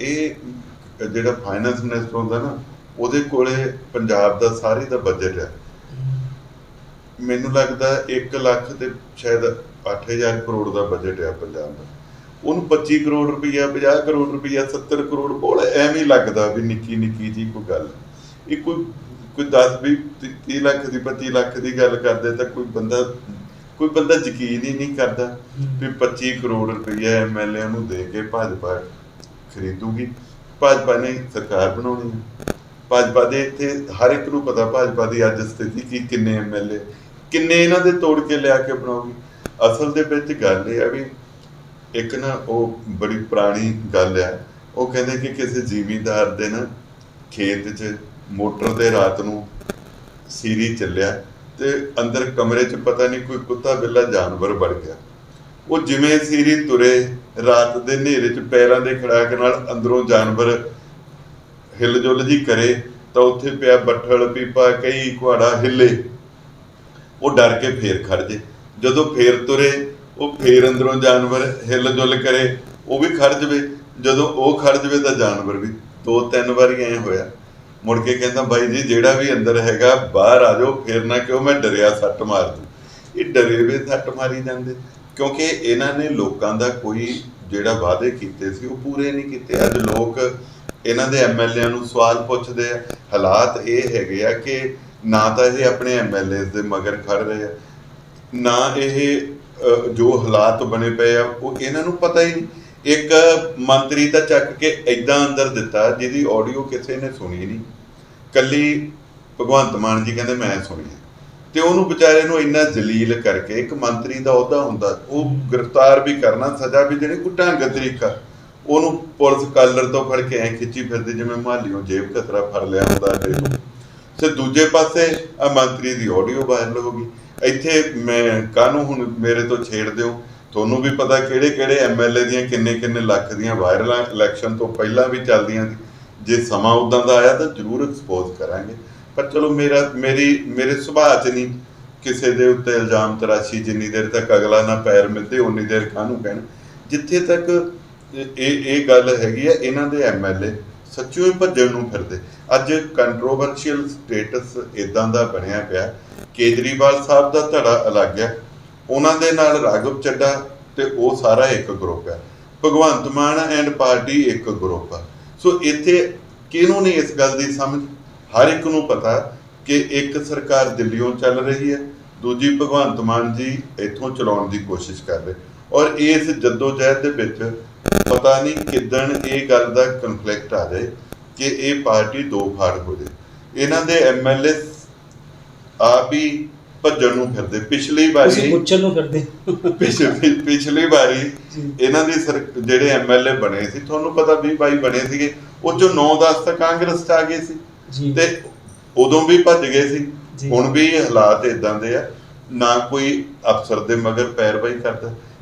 B: ਇਹ ਜਿਹੜਾ ਫਾਈਨੈਂਸ ਮਿਨਿਸਟਰ ਹੁੰਦਾ ਨਾ, ਉਹਦੇ ਕੋਲੇ ਪੰਜਾਬ ਦਾ ਸਾਰੇ ਦਾ ਬਜਟ ਹੈ, ਮੈਨੂੰ ਲੱਗਦਾ 1 ਲੱਖ ਤੇ ਸ਼ਾਇਦ 8000 ਕਰੋੜ ਦਾ ਬਜਟ ਹੈ ਪੰਜਾਬ ਦਾ। ਉਹਨੂੰ 25 ਕਰੋੜ ਰੁਪਈਆ, 50 ਕਰੋੜ ਰੁਪਈਆ, 70 ਕਰੋੜ ਬੋਲ ਐਵੇਂ ਹੀ ਲੱਗਦਾ ਵੀ ਨਿੱਕੀ ਨਿੱਕੀ ਜੀ ਕੋਈ ਗੱਲ। ਇਹ ਕੋਈ 10-20-30 ਲੱਖ ਦੀ, 25 ਲੱਖ ਦੀ ਗੱਲ ਕਰਦੇ ਤਾਂ ਕੋਈ ਬੰਦਾ ਯਕੀਨ ਹੀ ਨਹੀਂ ਕਰਦਾ ਵੀ 25 ਕਰੋੜ ਰੁਪਈਆ ਐਮਐਲਏ ਨੂੰ ਦੇ ਕੇ ਭਾਜਪਾ ਖਰੀਦੂਗੀ। ਭਾਜਪਾ ਨੇ ਸਰਕਾਰ ਬਣਾਉਣੀ ਹੈ। ਭਾਜਪਾ ਦੇ ਇੱਥੇ ਹਰ ਇੱਕ ਨੂੰ ਪਤਾ ਭਾਜਪਾ ਦੀ ਅੱਜ ਸਥਿਤੀ ਕੀ, ਕਿੰਨੇ ਐਮਐਲਏ, ਕਿੰਨੇ ਇਹਨਾਂ ਦੇ ਤੋੜ ਕੇ ਲਿਆ ਕੇ ਬਣਾਉਗੀ। ਅਸਲ ਦੇ ਵਿੱਚ ਗੱਲ ਇਹ ਆ ਵੀ ਇੱਕ ਨਾ ਉਹ ਬੜੀ ਪੁਰਾਣੀ ਗੱਲ ਆ, ਉਹ ਕਹਿੰਦੇ ਕਿ ਕਿਸੇ ਜ਼ਿਮੀਂਦਾਰ ਦੇ ਨਾ ਖੇਤ 'ਚ ਮੋਟਰ ਦੇ ਰਾਤ ਨੂੰ ਸੀਰੀ ਚੱਲਿਆ ਤੇ ਅੰਦਰ ਕਮਰੇ 'ਚ ਪਤਾ ਨਹੀਂ ਕੋਈ ਕੁੱਤਾ ਬਿੱਲਾ ਜਾਨਵਰ ਵੜ ਗਿਆ। ਉਹ ਜਿਵੇਂ ਸੀਰੀ ਤੁਰੇ ਰਾਤ ਦੇ ਹਨੇਰੇ 'ਚ ਪੈਰਾਂ ਦੇ ਖੜਾਕ ਨਾਲ ਅੰਦਰੋਂ ਜਾਨਵਰ ਹਿਲਜੁਲ ਜੀ ਕਰੇ ਤਾਂ ਉੱਥੇ ਪਿਆ ਬੱਠਲ ਪੀਪਾ ਕਈ ਕੁਹਾੜਾ ਹਿੱਲੇ, ਉਹ ਡਰ ਕੇ ਫੇਰ ਖੜ ਜੇ। ਜਦੋਂ ਫੇਰ ਤੁਰੇ ਉਹ ਫੇਰ ਅੰਦਰੋਂ ਜਾਨਵਰ ਹਿਲਜੁਲ ਕਰੇ, ਉਹ ਵੀ ਖੜ ਜਵੇ। ਜਦੋਂ ਉਹ ਖੜ ਜਵੇ ਤਾਂ ਜਾਨਵਰ ਵੀ। 2-3 ਵਾਰੀ ਐਂ ਹੋਇਆ। ਮੁੜ ਕੇ ਕਹਿੰਦਾ ਬਾਈ ਜੀ ਜਿਹੜਾ ਵੀ ਅੰਦਰ ਹੈਗਾ ਬਾਹਰ ਆ ਜਾਓ, ਫੇਰ ਨਾ ਕਿਉਂ ਮੈਂ ਡਰਿਆ ਸੱਟ ਮਾਰ ਦੂੰ। ਇਹ ਡਰੇ ਵੇ ਸੱਟ ਮਾਰੀ ਜਾਂਦੇ ਕਿਉਂਕਿ ਇਹਨਾਂ ਨੇ ਲੋਕਾਂ ਦਾ ਕੋਈ ਜਿਹੜਾ ਵਾਅਦੇ ਕੀਤੇ ਸੀ ਉਹ ਪੂਰੇ ਨਹੀਂ ਕੀਤੇ। ਅੱਜ ਲੋਕ ਇਹਨਾਂ ਦੇ ਐਮਐਲਏ ਨੂੰ ਸਵਾਲ ਪੁੱਛਦੇ ਆ। ਹਾਲਾਤ ਇਹ ਹੈਗੇ ਆ ਕਿ ਨਾ ਤਾਂ ਇਹ ਆਪਣੇ ਐਮਐਲਏ ਦੇ ਮਗਰ ਖੜ ਰਹੇ ਆ, ਨਾ ਇਹ ਜੋ ਹਾਲਾਤ ਬਣੇ ਪਏ ਆ ਉਹ ਇਹਨਾਂ ਨੂੰ ਪਤਾ ਹੀ ਨਹੀਂ। ਇੱਕ ਮੰਤਰੀ ਤਾਂ ਚੱਕ ਕੇ ਏਦਾਂ ਅੰਦਰ ਦਿੱਤਾ ਜਿਹਦੀ ਆਡੀਓ ਕਿਸੇ ਨੇ ਸੁਣੀ ਨਹੀਂ, ਕੱਲੀ ਭਗਵੰਤ ਮਾਨ ਜੀ ਕਹਿੰਦੇ ਮੈਂ ਸੁਣੀ ਹੈ, ਤੇ ਉਹਨੂੰ ਵਿਚਾਰੇ ਨੂੰ ਇੰਨਾ ਜਲੀਲ ਕਰਕੇ। ਇੱਕ ਮੰਤਰੀ ਦਾ ਅਹੁਦਾ ਹੁੰਦਾ, ਉਹ ਗ੍ਰਿਫਤਾਰ ਵੀ ਕਰਨਾ, ਸਜ਼ਾ ਵੀ ਦੇਣੀ, ਕੋਈ ਢੰਗ ਤਰੀਕਾ। ਉਹਨੂੰ ਪੁਲਿਸ ਕਾਲਰ ਤੋਂ ਫੜ ਕੇ ਐਂ ਖਿੱਚੀ ਫਿਰਦੀ ਜਿਵੇਂ ਮਾਲੀਓ ਜੇਬ ਕਤਰਾ ਫੜ ਲਿਆ ਹੁੰਦਾ ਅੱਡੇ ਤੋਂ। ਤੇ ਦੂਜੇ ਪਾਸੇ ਆ ਮੰਤਰੀ ਦੀ ਆਡੀਓ ਵਾਇਰਲ ਹੋ ਗਈ। ਇੱਥੇ ਮੈਂ ਕਾਹਨੂੰ ਹੁਣ ਮੇਰੇ ਤੋਂ ਛੇੜ ਦਿਓ, ਤੁਹਾਨੂੰ ਵੀ ਪਤਾ ਕਿਹੜੇ ਕਿਹੜੇ ਐਮਐਲਏ ਦੀਆਂ ਕਿੰਨੇ ਲੱਖ ਦੀਆਂ ਵਾਇਰਲਾਂ ਇਲੈਕਸ਼ਨ ਤੋਂ ਪਹਿਲਾਂ ਵੀ ਚੱਲਦੀਆਂ ਸੀ। ਜੇ ਸਮਾਂ ਉਦਾਂ ਦਾ ਆਇਆ ਤਾਂ ਜ਼ਰੂਰ ਐਕਸਪੋਜ਼ ਕਰਾਂਗੇ। ਪਰ ਚਲੋ ਮੇਰੇ ਸੁਭਾਅ 'ਚ ਨਹੀਂ ਕਿਸੇ ਦੇ ਉੱਤੇ ਇਲਜ਼ਾਮ ਤਰਾਸ਼ੀ। ਜਿੰਨੀ ਦੇਰ ਤੱਕ ਅਗਲਾ ਨਾ ਪੈਰ ਮਿਲਦੇ ਉਨੀ ਦੇਰ ਕਾਹਨੂੰ ਕਹਿਣ। ਜਿੱਥੇ ਤੱਕ ਇਹ ਗੱਲ ਹੈਗੀ ਆ, ਇਹਨਾਂ ਦੇ ਐਮਐਲਏ ਸੱਚਿਓ ਹੀ ਭੱਜਣ ਨੂੰ ਫਿਰਦੇ। ਅੱਜ ਕੰਟਰੋਵਰਸ਼ੀਅਲ ਸਟੇਟਸ ਇਦਾਂ ਦਾ ਬਣਿਆ ਪਿਆ। ਕੇਜਰੀਵਾਲ ਸਾਹਿਬ ਦਾ ਧੜਾ ਅਲੱਗ ਹੈ, ਉਹਨਾਂ ਦੇ ਨਾਲ ਰਾਘਵ ਚੱਡਾ ਤੇ ਉਹ ਸਾਰਾ ਇੱਕ ਗਰੁੱਪ ਹੈ। ਭਗਵੰਤ ਮਾਨ ਐਂਡ ਪਾਰਟੀ ਇੱਕ ਗਰੁੱਪ ਆ। ਸੋ ਇੱਥੇ ਕਿਹਨੂੰ ਨਹੀਂ ਇਸ ਗੱਲ ਦੀ ਸਮਝ। ਹਰ ਇੱਕ ਨੂੰ ਪਤਾ ਕਿ ਇੱਕ ਸਰਕਾਰ ਦਿੱਲੀੋਂ ਚੱਲ ਰਹੀ ਹੈ, ਦੂਜੀ ਭਗਵੰਤ ਮਾਨ ਜੀ ਇੱਥੋਂ ਚਲਾਉਣ ਦੀ ਕੋਸ਼ਿਸ਼ ਕਰ ਰਹੇ। ਔਰ ਇਸ ਜੱਦੋ-ਜਹਿਦ ਦੇ ਵਿੱਚ ਪਤਾ ਨਹੀਂ ਕਿੱਦਣ ਇਹ ਗੱਲ ਦਾ ਕਨਫਲਿਕਟ ਆ ਜਾਏ ਕਿ ਇਹ ਪਾਰਟੀ ਦੋ ਫਾੜ ਹੋ ਜਾਏ। ਇਹਨਾਂ ਦੇ ਐਮਐਲਏ ਆਪ ਹੀ ਭੱਜਣ ਨੂੰ ਫਿਰਦੇ। ਪਿਛਲੀ ਵਾਰੀ
A: ਪੁੱਛਣ ਨੂੰ ਫਿਰਦੇ।
B: ਪਿਛਲੀ ਵਾਰੀ ਇਹਨਾਂ ਦੀ ਜਿਹੜੇ ਐਮਐਲਏ ਬਣੇ ਸੀ, ਤੁਹਾਨੂੰ ਪਤਾ 20-22 ਬਣੇ ਸੀਗੇ, ਉਹ ਚੋਂ 9-10 ਤਾਂ ਕਾਂਗਰਸ 'ਚ ਆ ਗਏ ਸੀ ਤੇ ਉਦੋਂ ਵੀ ਭੱਜ ਗਏ ਸੀ। ਹੁਣ ਵੀ ਹਾਲਾਤ ਇਦਾਂ ਦੇ ਆ, ਨਾ ਕੋਈ ਅਫਸਰ ਦੇ ਮਗਰ ਪੈਰਵਾਈ ਕਰਦਾ।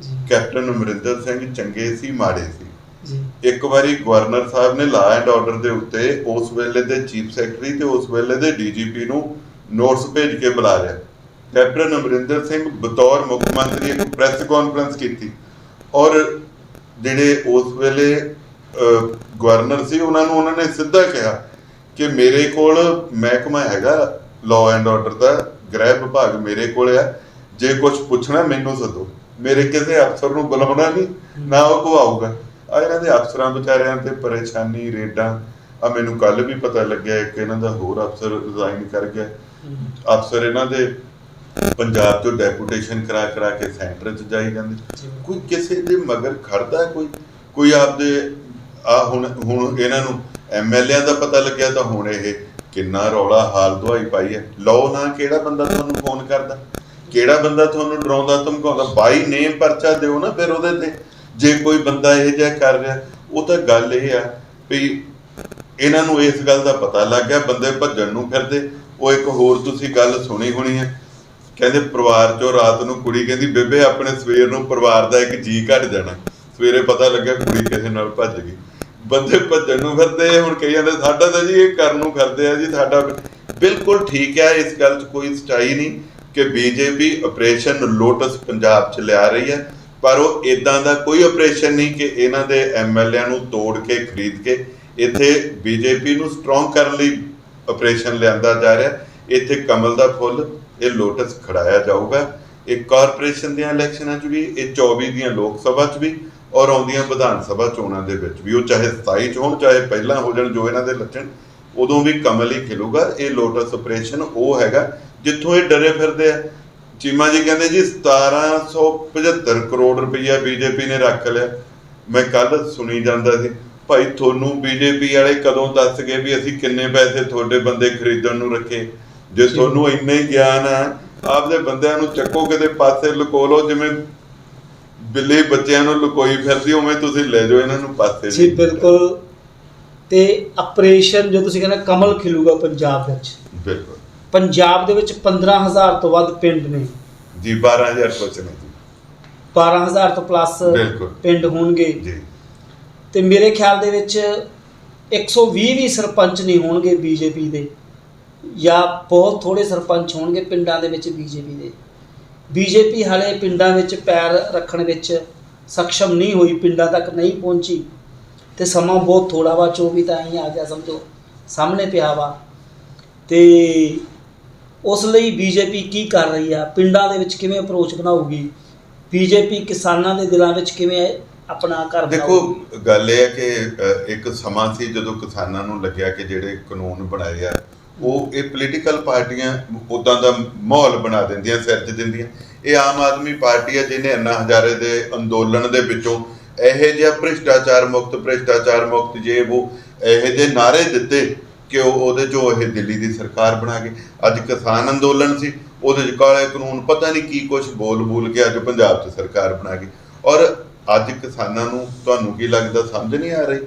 B: ਕੈਪਟਨ ਅਮਰਿੰਦਰ ਸਿੰਘ ਚੰਗੇ ਸੀ ਮਾੜੇ ਸੀ। ਇੱਕ ਵਾਰੀ ਗਵਰਨਰ ਸਾਹਿਬ ਨੇ ਲਾਅ ਐਂਡ ਆਰਡਰ ਦੇ ਉੱਤੇ ਉਸ ਵੇਲੇ ਦੇ ਚੀਫ ਸੈਕਟਰੀ ਤੇ ਉਸ ਵੇਲੇ ਦੇ ਡੀਜੀਪੀ ਨੂੰ ਨੋਟਿਸ ਭੇਜ ਕੇ ਬੁਲਾ ਲਿਆ। ਕੈਪਟਨ ਅਮਰਿੰਦਰ ਸਿੰਘ ਬਤੌਰ ਮੁੱਖ ਮੰਤਰੀ ਇੱਕ ਪ੍ਰੈਸ ਕਾਨਫਰੰਸ ਕੀਤੀ ਔਰ ਜਿਹੜੇ ਉਸ ਵੇਲੇ ਗਵਰਨਰ ਸੀ ਉਹਨਾਂ ਨੇ ਸਿੱਧਾ ਕਿਹਾ ਕਿ ਮੇਰੇ ਕੋਲ ਮਹਿਕਮਾ ਹੈਗਾ ਲਾਅ ਐਂਡ ਆਰਡਰ ਦਾ, ਗ੍ਰਹਿ ਵਿਭਾਗ ਮੇਰੇ ਕੋਲ ਆ, ਜੇ ਕੁਝ ਪੁੱਛਣਾ ਮੈਨੂੰ ਸੱਦੋ, ਮੇਰੇ ਕਿਸੇ ਅਫਸਰ ਨੂੰ ਬੁਲਾਉਣਾ ਨਹੀਂ, ਨਾ ਉਹ ਕੋ ਆਊਗਾ। ਆ ਇਹਨਾਂ ਦੇ ਅਫਸਰਾਂ ਵਿਚਾਰਿਆਂ ਤੇ ਪਰੇਸ਼ਾਨੀ ਰੇਡਾਂ। ਆ ਮੈਨੂੰ ਕੱਲ ਵੀ ਪਤਾ ਲੱਗਿਆ ਇੱਕ ਇਹਨਾਂ ਦਾ ਹੋਰ ਅਫਸਰ ਰਿਜ਼ਾਈਨ ਕਰ ਗਿਆ। ਅਫਸਰ ਇਹਨਾਂ ਦੇ ਪੰਜਾਬ ਤੋਂ ਡੈਪੂਟੇਸ਼ਨ ਕਰਾ ਕੇ ਸੈਂਟਰ 'ਚ ਜਾਈ ਜਾਂਦੇ। ਕੋਈ ਕਿਸੇ ਦੇ ਮਗਰ ਖੜਦਾ, ਕੋਈ ਆਪਦੇ ਹੁਣ ਇਹਨਾਂ ਨੂੰ ਐਮਐਲਏ ਦਾ ਪਤਾ ਲੱਗਿਆ ਤਾਂ ਹੁਣ ਇਹ ਕਿੰਨਾ ਰੌਲਾ ਹਾਲ ਦੁਹਾਈ ਪਾਈ ਹੈ। ਲਓ ਨਾ, ਕਿਹੜਾ ਬੰਦਾ ਤੁਹਾਨੂੰ ਫੋਨ ਕਰਦਾ, ਕਿਹੜਾ ਬੰਦਾ ਤੁਹਾਨੂੰ ਡਰਾਉਂਦਾ ਧਮਕਾਉਂਦਾ, ਬਾਈ ਨੇਮ ਪਰਚਾ ਦਿਓ ਨਾ ਫਿਰ ਉਹਦੇ ਤੇ। ਜੇ ਕੋਈ ਬੰਦਾ ਇਹ ਜਿਹਾ ਕਰ ਰਿਹਾ, ਉਹ ਤਾਂ ਗੱਲ ਇਹ ਆ ਵੀ ਇਹਨਾਂ ਨੂੰ ਇਸ ਗੱਲ ਦਾ ਪਤਾ ਲੱਗ ਗਿਆ, ਬੰਦੇ ਭੱਜਣ ਨੂੰ ਫਿਰਦੇ। ਉਹ ਇੱਕ ਹੋਰ ਤੁਸੀਂ ਗੱਲ ਸੁਣੀ ਹੋਣੀ ਹੈ, ਕਹਿੰਦੇ ਪਰਿਵਾਰ 'ਚੋਂ ਰਾਤ ਨੂੰ ਕੁੜੀ ਕਹਿੰਦੀ ਬੇਬੇ ਆਪਣੇ ਸਵੇਰ ਨੂੰ ਪਰਿਵਾਰ ਦਾ ਇੱਕ ਜੀਅ ਘੱਟ ਜਾਣਾ। ਸਵੇਰੇ ਪਤਾ ਲੱਗਿਆ ਕੁੜੀ ਕਿਸੇ ਨਾਲ ਭੱਜ ਗਈ। ਬੰਦੇ ਭੱਜਣ ਨੂੰ ਫਿਰਦੇ। ਹੁਣ ਕਈ ਜਾਂਦੇ ਸਾਡਾ ਤਾਂ ਜੀ ਇਹ ਕਰਨ ਨੂੰ ਫਿਰਦੇ ਆ ਜੀ, ਸਾਡਾ ਬਿਲਕੁਲ ਠੀਕ ਹੈ। ਇਸ ਗੱਲ 'ਚ ਕੋਈ ਸਚਾਈ ਨਹੀਂ ਕਿ ਬੀਜੇਪੀ ਆਪਰੇਸ਼ਨ ਲੋਟਸ ਪੰਜਾਬ 'ਚ ਲਿਆ ਰਹੀ ਹੈ, ਪਰ ਉਹ ਇਦਾਂ ਦਾ ਕੋਈ ਆਪਰੇਸ਼ਨ ਨਹੀਂ ਕਿ ਇਹਨਾਂ ਦੇ ਐਮਐਲਏ ਨੂੰ ਤੋੜ ਕੇ ਖਰੀਦ ਕੇ ਇੱਥੇ ਬੀਜੇਪੀ ਨੂੰ ਸਟਰੋਂਗ ਕਰਨ ਲਈ ਆਪਰੇਸ਼ਨ ਲਿਆਂਦਾ ਜਾ ਰਿਹਾ। ਇੱਥੇ ਕਮਲ ਦਾ ਫੁੱਲ ਇਹ ਲੋਟਸ ਖੜਾਇਆ ਜਾਊਗਾ। ਇਹ ਕਾਰਪੋਰੇਸ਼ਨ ਦੀਆਂ ਇਲੈਕਸ਼ਨਾਂ 'ਚ ਵੀ, ਇਹ 24 ਦੀਆਂ ਲੋਕ ਸਭਾ 'ਚ ਵੀ, ਔਰ ਆਉਂਦੀਆਂ ਵਿਧਾਨ ਸਭਾ ਚੋਣਾਂ ਦੇ ਵਿੱਚ ਵੀ। ਉਹ ਚਾਹੇ 27 'ਚ ਹੋਣ ਚਾਹੇ ਪਹਿਲਾਂ ਹੋ ਜਾਣ, ਜੋ ਇਹਨਾਂ ਦੇ ਲੱਛਣ, ਉਦੋਂ ਵੀ ਕਮਲ ਹੀ ਖਿਲੂਗਾ। ਇਹ ਲੋਟਸ ਆਪਰੇਸ਼ਨ ਉਹ ਹੈਗਾ ਜਿੱਥੋਂ ਇਹ ਡਰੇ ਫਿਰਦੇ ਆ। ਚੀਮਾ ਜੀ ਕਹਿੰਦੇ ਜੀ 1775 ਕਰੋੜ ਰੁਪਈਆ ਬੀਜੇਪੀ ਨੇ ਰੱਖ ਲਿਆ। ਮੈਂ ਕੱਲ ਸੁਣੀ ਜਾਂਦਾ ਸੀ, ਭਾਈ ਤੁਹਾਨੂੰ ਬੀਜੇਪੀ ਵਾਲੇ ਕਦੋਂ ਦੱਸ ਗਏ ਵੀ ਅਸੀਂ ਕਿੰਨੇ ਪੈਸੇ ਤੁਹਾਡੇ ਬੰਦੇ ਖਰੀਦਣ ਨੂੰ ਰੱਖੇ? ਜੇ ਤੁਹਾਨੂੰ ਇੰਨਾ ਹੀ ਗਿਆਨ ਆ, ਆਪਦੇ ਬੰਦਿਆਂ ਨੂੰ ਚੱਕੋ ਕਿਤੇ ਪਾਸੇ ਲੁਕੋ ਲਓ, ਜਿਵੇਂ ਬਿੱਲੀ ਬੱਚਿਆਂ ਨੂੰ ਲੁਕੋਈ ਫਿਰਦੀ, ਉਵੇਂ ਤੁਸੀਂ ਲੈ ਜਾਓ ਇਹਨਾਂ ਨੂੰ ਪਾਸੇ।
A: ਜੀ ਬਿਲਕੁਲ ਤੇ ਆਪਰੇਸ਼ਨ ਜੋ ਤੁਸੀਂ ਕਹਿੰਦੇ ਕਮਲ ਖਿਲੂਗਾ ਪੰਜਾਬ ਵਿੱਚ।
B: ਬਿਲਕੁਲ
A: ਪੰਜਾਬ ਦੇ ਵਿੱਚ 15,000 ਤੋਂ ਵੱਧ ਪਿੰਡ ਨੇ
B: ਜੀ, 12,000 ਕੁਛ ਨਹੀਂ ਜੀ,
A: 12,000 ਤੋਂ ਪਲੱਸ
B: ਬਿਲਕੁਲ
A: ਪਿੰਡ ਹੋਣਗੇ
B: ਜੀ।
A: ਤੇ ਮੇਰੇ ਖਿਆਲ ਦੇ ਵਿੱਚ 120 ਵੀ ਸਰਪੰਚ ਨਹੀਂ ਹੋਣਗੇ ਬੀਜੇਪੀ ਦੇ, ਜਾਂ ਬਹੁਤ ਥੋੜੇ ਸਰਪੰਚ ਹੋਣਗੇ ਪਿੰਡਾਂ ਦੇ ਵਿੱਚ ਬੀਜੇਪੀ ਦੇ। ਬੀਜੇਪੀ ਹਾਲੇ ਪਿੰਡਾਂ ਵਿੱਚ ਪੈਰ ਰੱਖਣ ਵਿੱਚ ਸક્ષਮ ਨਹੀਂ ਹੋਈ, ਪਿੰਡਾਂ ਤੱਕ ਨਹੀਂ ਪਹੁੰਚੀ, ਤੇ ਸਮਾਂ ਬਹੁਤ ਥੋੜਾ ਵਾ, 24 ਤਾਂ ਹੀ ਆ ਗਿਆ ਸਮਝੋ, ਸਾਹਮਣੇ ਪਿਆ ਵਾ। ਤੇ ਉਸ ਲਈ ਬੀਜੇਪੀ ਕੀ ਕਰ ਰਹੀ ਆ, ਪਿੰਡਾਂ ਦੇ ਵਿੱਚ ਕਿਵੇਂ ਅਪਰੋਚ ਬਣਾਊਗੀ ਬੀਜੇਪੀ, ਕਿਸਾਨਾਂ ਦੇ ਦਿਲਾਂ ਵਿੱਚ ਕਿਵੇਂ ਆਪਣਾ ਘਰ
B: ਦੇਖੋ
A: ਬਣਾਊਗੀ?
B: ਗੱਲ ਇਹ ਹੈ ਕਿ ਇੱਕ ਸਮਾਂ ਸੀ ਜਦੋਂ ਕਿਸਾਨਾਂ ਨੂੰ ਲੱਗਿਆ ਕਿ ਜਿਹੜੇ ਕਾਨੂੰਨ ਬਣਾਏ ਆ ਉਹ ਇਹ ਪੋਲੀਟੀਕਲ ਪਾਰਟੀਆਂ ਉੱਦਾਂ ਦਾ ਮਾਹੌਲ ਬਣਾ ਦਿੰਦੀਆਂ, ਸਿਰਜ ਦਿੰਦੀਆਂ। ਇਹ ਆਮ ਆਦਮੀ ਪਾਰਟੀ ਹੈ ਜਿਹਨੇ ਅੰਨਾ ਹਜ਼ਾਰੇ ਦੇ ਅੰਦੋਲਨ ਦੇ ਵਿੱਚੋਂ ਇਹੋ ਜਿਹਾ ਭ੍ਰਿਸ਼ਟਾਚਾਰ ਮੁਕਤ ਜੇ ਉਹ ਇਹੋ ਜਿਹੇ ਨਾਅਰੇ ਦਿੱਤੇ ਕਿ ਉਹਦੇ 'ਚੋਂ ਇਹ ਦਿੱਲੀ ਦੀ ਸਰਕਾਰ ਬਣਾ ਗਈ। ਅੱਜ ਕਿਸਾਨ ਅੰਦੋਲਨ ਸੀ, ਉਹਦੇ 'ਚ ਕਾਲੇ ਕਾਨੂੰਨ ਪਤਾ ਨਹੀਂ ਕੀ ਕੁਛ ਬੋਲ ਕੇ ਅੱਜ ਪੰਜਾਬ 'ਚ ਸਰਕਾਰ ਬਣਾ ਗਈ। ਔਰ ਅੱਜ ਕਿਸਾਨਾਂ ਨੂੰ ਤੁਹਾਨੂੰ ਕੀ ਲੱਗਦਾ ਸਮਝ ਨਹੀਂ ਆ ਰਹੀ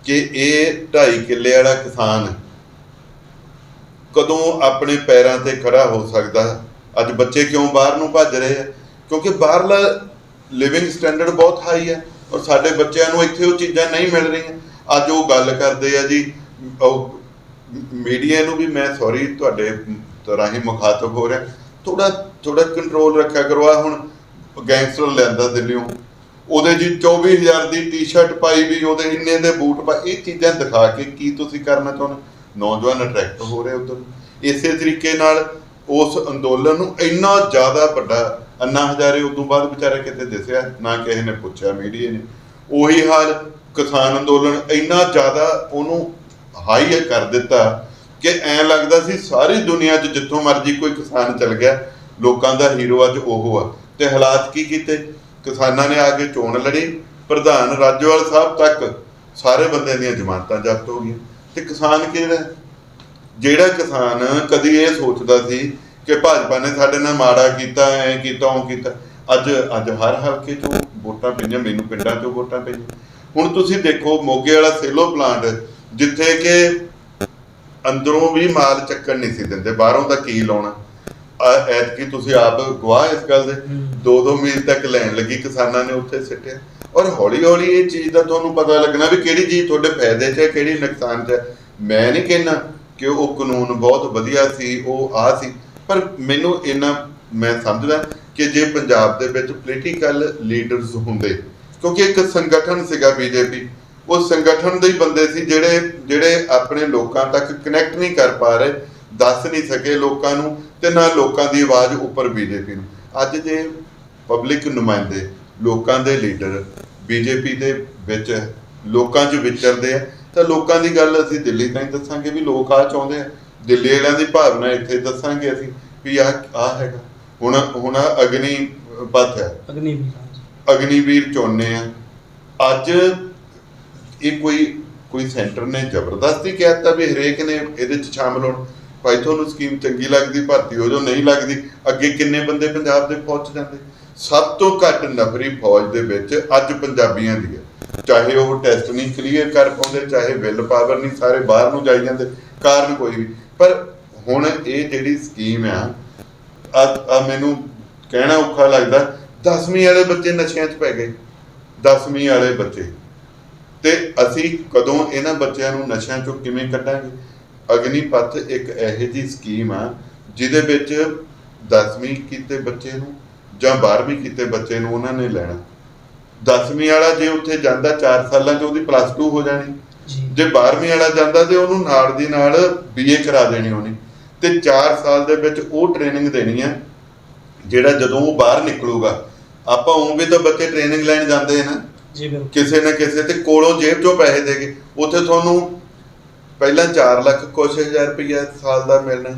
B: ਕਿ ਇਹ 2.5 ਕਿੱਲੇ ਵਾਲਾ ਕਿਸਾਨ ਕਦੋਂ ਆਪਣੇ ਪੈਰਾਂ ਤੇ ਖੜਾ ਹੋ ਸਕਦਾ? ਅੱਜ ਬੱਚੇ ਕਿਉਂ ਬਾਹਰ ਨੂੰ ਭੱਜ ਰਹੇ ਆ? ਕਿਉਂਕਿ ਬਾਹਰਲਾ ਲਿਵਿੰਗ ਸਟੈਂਡਰਡ ਬਹੁਤ ਹਾਈ ਹੈ ਔਰ ਸਾਡੇ ਬੱਚਿਆਂ ਨੂੰ ਇੱਥੇ ਉਹ ਚੀਜ਼ਾਂ ਨਹੀਂ ਮਿਲ ਰਹੀਆਂ। ਅੱਜ ਉਹ ਗੱਲ ਕਰਦੇ ਆ ਜੀ, ਉਹ ਮੀਡੀਆ ਨੂੰ ਵੀ ਮੈਂ ਸੌਰੀ ਤੁਹਾਡੇ ਰਾਹੀਂ ਮੁਖਾਤਬ ਹੋ ਰਿਹਾ, ਥੋੜਾ ਕੰਟਰੋਲ ਰੱਖਿਆ ਕਰੋ। ਆ ਹੁਣ ਗੈਂਗਸਟਰ ਲਿਆਂਦਾ ਦਿੱਲੀੋਂ, ਉਹਦੇ ਜੀ 24,000 ਦੀ ਟੀ-ਸ਼ਰਟ ਪਾਈ ਵੀ, ਉਹਦੇ ਇੰਨੇ ਦੇ ਬੂਟ ਪਾਏ, ਇਹ ਚੀਜ਼ਾਂ ਦਿਖਾ ਕੇ ਕੀ ਤੁਸੀਂ ਕਰਨਾ ਚਾਹੁੰਦੇ? ਨੌਜਵਾਨ ਅਟਰੈਕਟ ਹੋ ਰਹੇ ਉੱਧਰ। ਇਸੇ ਤਰੀਕੇ ਨਾਲ ਉਸ ਅੰਦੋਲਨ ਨੂੰ ਇੰਨਾ ਜ਼ਿਆਦਾ ਵੱਡਾ ਅੰਨਾ ਹਜ਼ਾਰੇ ਉਦੋਂ ਬਾਅਦ ਵਿਚਾਰਾ ਕਿਤੇ ਦਿਸਿਆ ਨਾ, ਕਿਸੇ ਨੇ ਪੁੱਛਿਆ ਮੀਡੀਆ ਨੇ। ਉਹੀ ਹਾਲ ਕਿਸਾਨ ਅੰਦੋਲਨ ਇੰਨਾ ਜ਼ਿਆਦਾ ਉਹਨੂੰ ਹਾਈ ਕਰ ਦਿੱਤਾ ਕਿ ਐਂ ਲੱਗਦਾ ਸੀ ਸਾਰੀ ਦੁਨੀਆ 'ਚ ਜਿੱਥੋਂ ਮਰਜ਼ੀ ਕੋਈ ਕਿਸਾਨ ਚੱਲ ਗਿਆ, ਲੋਕਾਂ ਦਾ ਹੀਰੋ ਅੱਜ ਉਹ ਆ। ਤੇ ਹਾਲਾਤ ਕੀ ਕੀਤੇ? ਕਿਸਾਨਾਂ ਨੇ ਆ ਕੇ ਚੋਣ ਲੜੀ, ਪ੍ਰਧਾਨ ਰਾਜੋਵਾਲ ਸਾਹਿਬ ਤੱਕ ਸਾਰੇ ਬੰਦਿਆਂ ਦੀਆਂ ਜ਼ਮਾਨਤਾਂ ਜ਼ਬਤ ਹੋ ਗਈਆਂ। ਤੇ ਕਿਸਾਨ ਜਿਹੜਾ ਕਿਸਾਨ ਕਦੀ ਇਹ ਸੋਚਦਾ ਸੀ ਕਿ ਭਾਜਪਾ ਨੇ ਸਾਡੇ ਨਾਲ ਮਾੜਾ ਕੀਤਾ, ਐਂ ਕੀਤਾ, ਉਹ ਕੀਤਾ, ਅੱਜ ਹਰ ਹਲਕੇ 'ਚੋਂ ਵੋਟਾਂ ਪਈਆਂ, ਮੈਨੂੰ ਪਿੰਡਾਂ 'ਚੋਂ ਵੋਟਾਂ ਪਈਆਂ। ਹੁਣ ਤੁਸੀਂ ਦੇਖੋ ਮੋਗੇ ਵਾਲਾ ਸੇਲੋ ਪਲਾਂਟ, ਜਿੱਥੇ ਕਿ ਅੰਦਰੋਂ ਵੀ ਮਾਲ ਚੱਕਣ ਨਹੀਂ ਸੀ ਦਿੰਦੇ, ਬਾਹਰੋਂ ਦਾ ਕੀ ਲਾਉਣਾ। ਐਤਕੀ ਤੁਸੀਂ ਆਪ ਗਵਾਹ ਇਸ ਗੱਲ ਦੇ, 2-2 ਮੀਲ ਤੱਕ ਲੈਣ ਲੱਗੀ ਕਿਸਾਨਾਂ ਨੇ ਉੱਥੇ ਸਿੱਟਿਆ। ਔਰ ਹੌਲੀ ਹੌਲੀ ਇਹ ਚੀਜ਼ ਦਾ ਤੁਹਾਨੂੰ ਪਤਾ ਲੱਗਣਾ ਵੀ ਕਿਹੜੀ ਚੀਜ਼ ਤੁਹਾਡੇ ਫਾਇਦੇ 'ਚ ਹੈ, ਕਿਹੜੀ ਨੁਕਸਾਨ 'ਚ ਹੈ। ਮੈਂ ਨਹੀਂ ਕਹਿੰਦਾ ਕਿ ਉਹ ਕਾਨੂੰਨ ਬਹੁਤ ਵਧੀਆ ਸੀ, ਉਹ ਆ ਸੀ, ਪਰ ਮੈਨੂੰ ਇੰਨਾ ਮੈਂ ਸਮਝਦਾ ਕਿ ਜੇ ਪੰਜਾਬ ਦੇ ਵਿੱਚ ਪੋਲੀਟੀਕਲ ਲੀਡਰਸ ਹੁੰਦੇ, ਕਿਉਂਕਿ ਇੱਕ ਸੰਗਠਨ ਸੀਗਾ ਬੀਜੇਪੀ, ਉਹ ਸੰਗਠਨ ਦੇ ਹੀ ਬੰਦੇ ਸੀ ਜਿਹੜੇ ਆਪਣੇ ਲੋਕਾਂ ਤੱਕ ਕਨੈਕਟ ਨਹੀਂ ਕਰ ਪਾ ਰਹੇ, ਦੱਸ ਨਹੀਂ ਸਕੇ ਲੋਕਾਂ ਨੂੰ, ਤੇ ਨਾ ਲੋਕਾਂ ਦੀ ਆਵਾਜ਼ ਉੱਪਰ ਬੀਜੇਪੀ ਨੂੰ। ਅੱਜ ਜੇ ਪਬਲਿਕ ਨੁਮਾਇੰਦੇ, ਲੋਕਾਂ ਦੇ ਲੀਡਰ ਬੀਜੇਪੀ ਦੇ ਵਿੱਚ ਲੋਕਾਂ 'ਚ ਵਿਚਰਦੇ ਆ, ਤਾਂ ਲੋਕਾਂ ਦੀ ਗੱਲ ਅਸੀਂ ਦਿੱਲੀ ਤਾਈਂ ਦੱਸਾਂਗੇ ਵੀ ਲੋਕ ਆਹ ਚਾਹੁੰਦੇ ਆ, ਦਿੱਲੀ ਵਾਲਿਆਂ ਦੀ ਭਾਵਨਾ ਇੱਥੇ ਦੱਸਾਂਗੇ ਅਸੀਂ ਵੀ ਆਹ ਹੈਗਾ। ਹੁਣ ਅਗਨੀ ਪਥ ਹੈ, ਅਗਨੀਵੀਰ ਚੁਣਨੇ ਆ। ਅੱਜ ਇਹ ਕੋਈ ਸੈਂਟਰ ਨੇ ਜ਼ਬਰਦਸਤੀ ਕਹਿ ਦਿੱਤਾ ਵੀ ਹਰੇਕ ਨੇ ਇਹਦੇ 'ਚ ਸ਼ਾਮਲ ਹੋਣ। ਭਾਈ ਤੁਹਾਨੂੰ ਸਕੀਮ ਚੰਗੀ ਲੱਗਦੀ ਭਰਤੀ ਹੋ ਜਾਓ, ਨਹੀਂ ਲੱਗਦੀ ਅੱਗੇ ਕਿੰਨੇ ਬੰਦੇ ਪੰਜਾਬ ਦੇ ਫੌਜ 'ਚ ਜਾਂਦੇ। ਸਭ ਤੋਂ ਘੱਟ ਨਫਰੀ ਫੌਜ ਦੇ ਵਿੱਚ ਅੱਜ ਪੰਜਾਬੀਆਂ ਦੀ ਹੈ, ਚਾਹੇ ਉਹ ਟੈਸਟ ਨਹੀਂ ਕਲੀਅਰ ਕਰ ਪਾਉਂਦੇ, ਚਾਹੇ ਵਿਲ ਪਾਵਰ ਨਹੀਂ, ਸਾਰੇ ਬਾਹਰ ਨੂੰ ਜਾਈ ਜਾਂਦੇ, ਕਾਰਨ ਕੋਈ ਵੀ। ਪਰ ਹੁਣ ਇਹ ਜਿਹੜੀ ਸਕੀਮ ਆ ਮੈਨੂੰ ਕਹਿਣਾ ਔਖਾ ਲੱਗਦਾ, 10ਵੀਂ ਵਾਲੇ ਬੱਚੇ ਨਸ਼ਿਆਂ 'ਚ ਪੈ ਗਏ, 10ਵੀਂ ਵਾਲੇ ਬੱਚੇ। ਤੇ ਅਸੀਂ ਕਦੋਂ ਇਹਨਾਂ ਬੱਚਿਆਂ ਨੂੰ ਨਸ਼ਿਆਂ 'ਚੋਂ ਕਿਵੇਂ ਕੱਢਾਂਗੇ? ਅਗਨੀਪਥ ਇੱਕ ਇਹੋ ਜਿਹੀ ਸਕੀਮ ਆ ਜਿਹਦੇ ਵਿੱਚ 10ਵੀਂ ਕੀਤੇ ਬੱਚੇ ਨੂੰ ਜਾਂ 12ਵੀਂ ਕੀਤੇ ਬੱਚੇ ਨੂੰ ਉਹਨਾਂ ਨੇ ਲੈਣਾ। 10ਵੀਂ ਵਾਲਾ ਜੇ ਉੱਥੇ ਜਾਂਦਾ 4 ਸਾਲਾਂ 'ਚ ਉਹਦੀ +2 ਹੋ ਜਾਣੀ, ਜੇ 12ਵੀਂ ਵਾਲਾ ਜਾਂਦਾ ਤੇ ਉਹਨੂੰ ਨਾਲ ਦੀ ਨਾਲ BA ਕਰਾ ਦੇਣੀ ਉਹਨੇ, ਤੇ 4 ਸਾਲ ਦੇ ਵਿੱਚ ਉਹ ਟ੍ਰੇਨਿੰਗ ਦੇਣੀ ਹੈ ਜਿਹੜਾ ਜਦੋਂ ਉਹ ਬਾਹਰ ਨਿਕਲੂਗਾ। ਆਪਾਂ ਉਹ ਵੀ ਤਾਂ ਬੱਚੇ ਟ੍ਰੇਨਿੰਗ ਲੈਣ ਜਾਂਦੇ ਨਾ ਕਿਸੇ ਨਾ ਕਿਸੇ ਤੇ ਕੋਲੋਂ ਜੇਬ 'ਚੋਂ ਪੈਸੇ ਦੇ ਕੇ, ਉੱਥੇ ਤੁਹਾਨੂੰ ਪਹਿਲਾਂ 4 ਲੱਖ ਕੁਛ ਹਜ਼ਾਰ ਰੁਪਈਆ ਸਾਲ ਦਾ ਮਿਲਣਾ,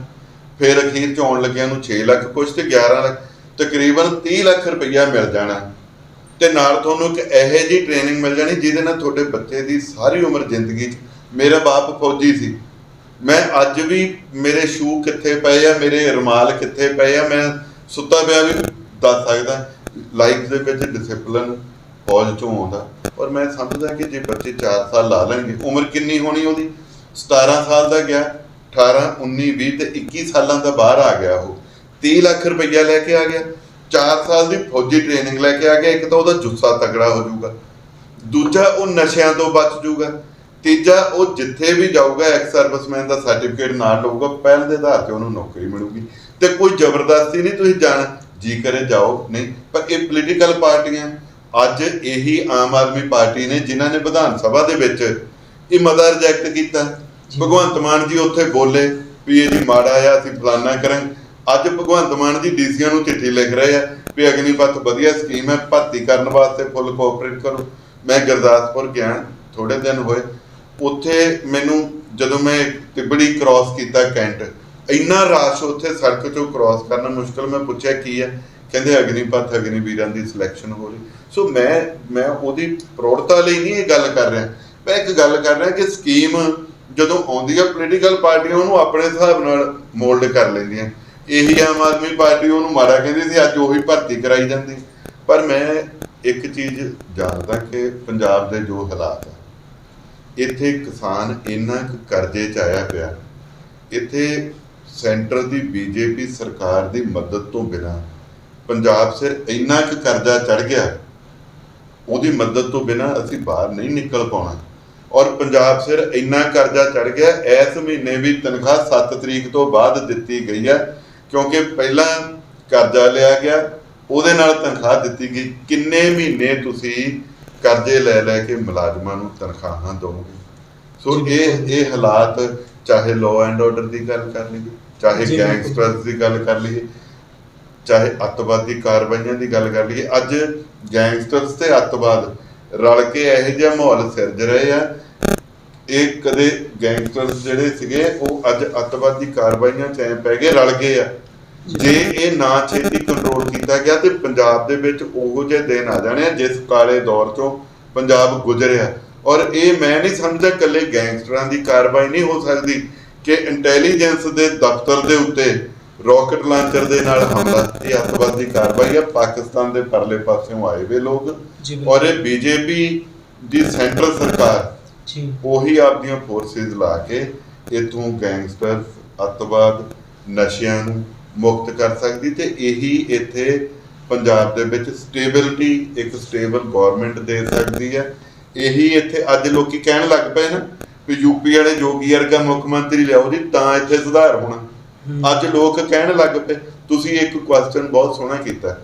B: ਫਿਰ ਅਖੀਰ 'ਚ ਆਉਣ ਲੱਗਿਆਂ ਨੂੰ 6 ਲੱਖ ਕੁਛ ਤੇ 11 ਲੱਖ, ਤਕਰੀਬਨ 30 ਲੱਖ ਰੁਪਈਆ ਮਿਲ ਜਾਣਾ। ਤੇ ਨਾਲ ਤੁਹਾਨੂੰ ਇੱਕ ਇਹੋ ਜਿਹੀ ਟ੍ਰੇਨਿੰਗ ਮਿਲ ਜਾਣੀ ਜਿਹਦੇ ਨਾਲ ਤੁਹਾਡੇ ਬੱਚੇ ਦੀ ਸਾਰੀ ਉਮਰ ਜ਼ਿੰਦਗੀ 'ਚ। ਮੇਰਾ ਬਾਪ ਫੌਜੀ ਸੀ, ਮੈਂ ਅੱਜ ਵੀ ਮੇਰੇ ਸ਼ੂ ਕਿੱਥੇ ਪਏ ਆ, ਮੇਰੇ ਰੁਮਾਲ ਕਿੱਥੇ ਪਏ ਆ, ਮੈਂ ਸੁੱਤਾ ਪਿਆ ਵੀ ਦੱਸ ਸਕਦਾ। ਲਾਈਫ ਦੇ ਵਿੱਚ ਡਿਸਿਪਲਿਨ, ਫੌਜ ਚੋਂ ਆਉਂਦਾ। ਔਰ ਮੈਂ ਸਮਝਦਾ ਕਿ ਜੇ ਬੱਚੇ 4 ਸਾਲ ਲਾ ਲੈਣਗੇ, ਉਮਰ ਕਿੰਨੀ ਹੋਣੀ ਉਹਦੀ, 17 ਸਾਲ ਦਾ ਗਿਆ, 18 19 20 ਤੇ 21 ਸਾਲਾਂ ਦਾ ਬਾਹਰ ਆ ਗਿਆ, ਉਹ 30 ਲੱਖ ਰੁਪਈਆ ਲੈ ਕੇ ਆ ਗਿਆ, 4 ਸਾਲ ਦੀ ਫੌਜੀ ਟ੍ਰੇਨਿੰਗ ਲੈ ਕੇ ਆ ਗਿਆ। ਇੱਕ ਤਾਂ ਉਹਦਾ ਜੁੱਸਾ ਤਗੜਾ ਹੋ ਜਾਊਗਾ, ਦੂਜਾ ਉਹ ਨਸ਼ਿਆਂ ਤੋਂ ਬਚ ਜਾਊਗਾ, ਤੀਜਾ ਉਹ ਜਿੱਥੇ ਵੀ ਜਾਊਗਾ ਐਕਸ ਸਰਵਿਸਮੈਨ ਦਾ ਸਰਟੀਫਿਕੇਟ ਨਾਲ ਲਊਗਾ, ਪਹਿਲ ਦੇ ਆਧਾਰ ਤੇ ਉਹਨੂੰ ਨੌਕਰੀ ਮਿਲੂਗੀ। ਤੇ ਕੋਈ ਜ਼ਬਰਦਸਤੀ ਨਹੀਂ, ਤੁਸੀਂ ਜਾਣ ਜੀ ਕਰੇ ਜਾਓ ਨਹੀਂ। ਪਰ ਇਹ ਪੋਲੀਟੀਕਲ ਪਾਰਟੀਆਂ, ਅੱਜ ਇਹੀ ਆਮ ਆਦਮੀ ਪਾਰਟੀ ਨੇ ਜਿਨ੍ਹਾਂ ਨੇ ਵਿਧਾਨ ਸਭਾ ਦੇ ਵਿੱਚ ਇਹ ਮਤਾ ਰਿਜੈਕਟ ਕੀਤਾ। ਭਗਵੰਤ ਮਾਨ ਜੀ ਉੱਥੇ ਬੋਲੇ ਵੀ ਇਹ ਜੀ ਮਾੜਾ ਆ, ਅਸੀਂ ਫਲਾਨਾ ਕਰਾਂਗੇ। ਅੱਜ ਭਗਵੰਤ ਮਾਨ ਜੀ ਡੀਸੀਆਂ ਨੂੰ ਚਿੱਠੀ ਲਿਖ ਰਹੇ ਆ ਵੀ ਅਗਨੀਪਥ ਵਧੀਆ ਸਕੀਮ ਹੈ, ਭਰਤੀ ਕਰਨ ਵਾਸਤੇ ਫੁੱਲ ਕੋਆਪਰੇਟ ਕਰੋ। ਮੈਂ ਗੁਰਦਾਸਪੁਰ ਗਿਆ ਥੋੜੇ ਦਿਨ ਹੋਏ, ਉੱਥੇ ਮੈਨੂੰ ਜਦੋਂ ਮੈਂ ਤਿੱਬੜੀ ਕ੍ਰਾਸ ਕੀਤਾ ਕੈਂਟ, ਇੰਨਾ ਰਸ਼ ਉੱਥੇ ਸੜਕ ਚੋਂ ਕ੍ਰਾਸ ਕਰਨਾ ਮੁਸ਼ਕਲ। ਮੈਂ ਪੁੱਛਿਆ ਕੀ ਹੈ, ਕਹਿੰਦੇ ਅਗਨੀਪਥ ਅਗਨੀਵੀਰਾਂ ਦੀ ਸਿਲੈਕਸ਼ਨ ਹੋ ਰਹੀ। ਸੋ ਮੈਂ ਉਹਦੀ ਪ੍ਰੋੜਤਾ ਲਈ ਨਹੀਂ ਇਹ ਗੱਲ ਕਰ ਰਿਹਾ, ਮੈਂ ਇੱਕ ਗੱਲ ਕਰ ਰਿਹਾ ਕਿ ਸਕੀਮ ਜਦੋਂ ਆਉਂਦੀ ਹੈ ਪੋਲੀਟੀਕਲ ਪਾਰਟੀਆਂ ਉਹਨੂੰ ਆਪਣੇ ਹਿਸਾਬ ਨਾਲ ਮੋਲਡ ਕਰ ਲੈਂਦੀਆਂ। ਇਹੀ ਆਮ ਆਦਮੀ ਪਾਰਟੀ ਉਹਨੂੰ ਮਾੜਾ ਕਹਿੰਦੀ ਸੀ, ਅੱਜ ਉਹੀ ਭਰਤੀ ਕਰਾਈ ਜਾਂਦੀ। ਪਰ ਮੈਂ ਇੱਕ ਚੀਜ਼ ਜਾਣਦਾ ਕਿ ਪੰਜਾਬ ਦੇ ਜੋ ਹਾਲਾਤ ਆ, ਇੱਥੇ ਕਿਸਾਨ ਇੰਨਾ ਕੁ ਕਰਜ਼ੇ 'ਚ ਆਇਆ ਪਿਆ, ਇੱਥੇ ਸੈਂਟਰ ਦੀ ਬੀਜੇਪੀ ਸਰਕਾਰ ਦੀ ਮਦਦ ਤੋਂ ਬਿਨਾਂ ਪੰਜਾਬ ਸਿਰ ਇੰਨਾ ਕੁ ਕਰਜ਼ਾ ਚੜ ਗਿਆ, ਉਹਦੀ ਮਦਦ ਤੋਂ ਬਿਨਾਂ ਅਸੀਂ ਬਾਹਰ ਨਹੀਂ ਨਿਕਲ ਪਾਉਣਾ। ਔਰ ਪੰਜਾਬ ਸਿਰ ਇੰਨਾ ਕਰਜ਼ਾ ਚੜ ਗਿਆ, ਇਸ ਮਹੀਨੇ ਵੀ ਤਨਖਾਹ 7 ਤਰੀਕ ਤੋਂ ਬਾਅਦ ਦਿੱਤੀ ਗਈ ਹੈ, ਕਿਉਂਕਿ ਪਹਿਲਾਂ ਕਰਜ਼ਾ ਲਿਆ ਗਿਆ, ਉਹਦੇ ਨਾਲ ਤਨਖਾਹ ਦਿੱਤੀ ਗਈ। ਕਿੰਨੇ ਮਹੀਨੇ ਤੁਸੀਂ ਕਰਜ਼ੇ ਲੈ ਕੇ ਮੁਲਾਜ਼ਮਾਂ ਨੂੰ ਤਨਖਾਹਾਂ ਦਿਓਗੇ? ਸੋ ਇਹ ਹਾਲਾਤ, ਚਾਹੇ ਲਾਅ ਐਂਡ ਆਰਡਰ ਦੀ ਗੱਲ ਕਰ ਲਈਏ, ਚਾਹੇ ਗੈਂਗਸਟਰਸ ਦੀ ਗੱਲ ਕਰ ਲਈਏ, ਚਾਹੇ ਅੱਤਵਾਦੀ ਕਾਰਵਾਈਆਂ ਦੀ ਗੱਲ ਕਰ ਲਈਏ, ਅੱਜ ਗੈਂਗਸਟਰਸ ਤੇ ਅੱਤਵਾਦ ਰਲ ਕੇ ਇਹੋ ਜਿਹਾ ਮਾਹੌਲ ਸਿਰਜ ਰਹੇ ਆ। ਇਹ ਕਦੇ ਗੈਂਗਸਟਰਸ ਜਿਹੜੇ ਸੀਗੇ ਉਹ ਅੱਜ ਅੱਤਵਾਦੀ ਕਾਰਵਾਈਆਂ 'ਚ ਐ ਪੈ ਗਏ, ਰਲ ਗਏ ਆ। ਜੇ ਇਹ ਨਾ ਛੇਤੀ ਕੰਟਰੋਲ ਕੀਤਾ ਗਿਆ ਤੇ ਪੰਜਾਬ ਦੇ ਵਿੱਚ ਉਹੋ ਜਿਹੇ ਦਿਨ ਆ ਜਾਣੇ ਆ ਜਿਸ ਕਾਲੇ ਦੌਰ 'ਚੋਂ ਪੰਜਾਬ ਗੁਜ਼ਰਿਆ। ਔਰ ਇਹ ਮੈਂ ਨਹੀਂ ਸਮਝਦਾ ਇਕੱਲੇ ਗੈਂਗਸਟਰਾਂ ਦੀ ਕਾਰਵਾਈ ਨਹੀਂ ਹੋ ਸਕਦੀ ਕਿ ਇੰਟੈਲੀਜੈਂਸ ਦੇ ਦਫ਼ਤਰ ਦੇ ਉੱਤੇ ਰੌਕਟ ਲਾਂਚਰ ਦੇ ਨਾਲ ਹਮਲਾ, ਇਹ ਅੱਤਵਾਦੀ ਕਾਰਵਾਈ ਆ। ਪਾਕਿਸਤਾਨ ਦੇ ਪਰਲੇ ਪਾਸਿਓਂ ਆਏ ਵੇ ਲੋਕ, ਔਰ ਇਹ ਬੀਜੇਪੀ ਦੀ ਸੈਂਟਰਲ ਸਰਕਾਰ ਉਹੀ ਆਪਦੀਆਂ ਫੋਰਸਿਸ ਲਾ ਕੇ ਇੱਥੋਂ ਗੈਂਗਸਟਰ, ਅੱਤਵਾਦ, ਨਸ਼ਿਆਂ ਨੂੰ ਮੁਕਤ ਕਰ ਸਕਦੀ। ਤੇ ਇਹੀ ਇੱਥੇ ਪੰਜਾਬ ਦੇ ਵਿੱਚ ਸਟੇਬਿਲਿਟੀ, ਇੱਕ ਸਟੇਬਲ ਗੌਰਮੈਂਟ ਦੇ ਸਕਦੀ ਹੈ। ਇਹੀ ਇੱਥੇ ਅੱਜ ਲੋਕੀ ਕਹਿਣ ਲੱਗ ਪਏ ਨਾ ਵੀ ਯੂਪੀ ਵਾਲੇ ਜੋਗੀ ਵਰਗਾ ਮੁੱਖ ਮੰਤਰੀ ਲਿਆਓ ਜੀ ਤਾਂ ਇੱਥੇ ਸੁਧਾਰ ਹੋਣਾ। ਅੱਜ ਲੋਕ ਕਹਿਣ ਲੱਗ ਪਏ। ਤੁਸੀਂ ਇੱਕ ਕੁਐਸਚਨ ਬਹੁਤ ਸੋਹਣਾ ਕੀਤਾ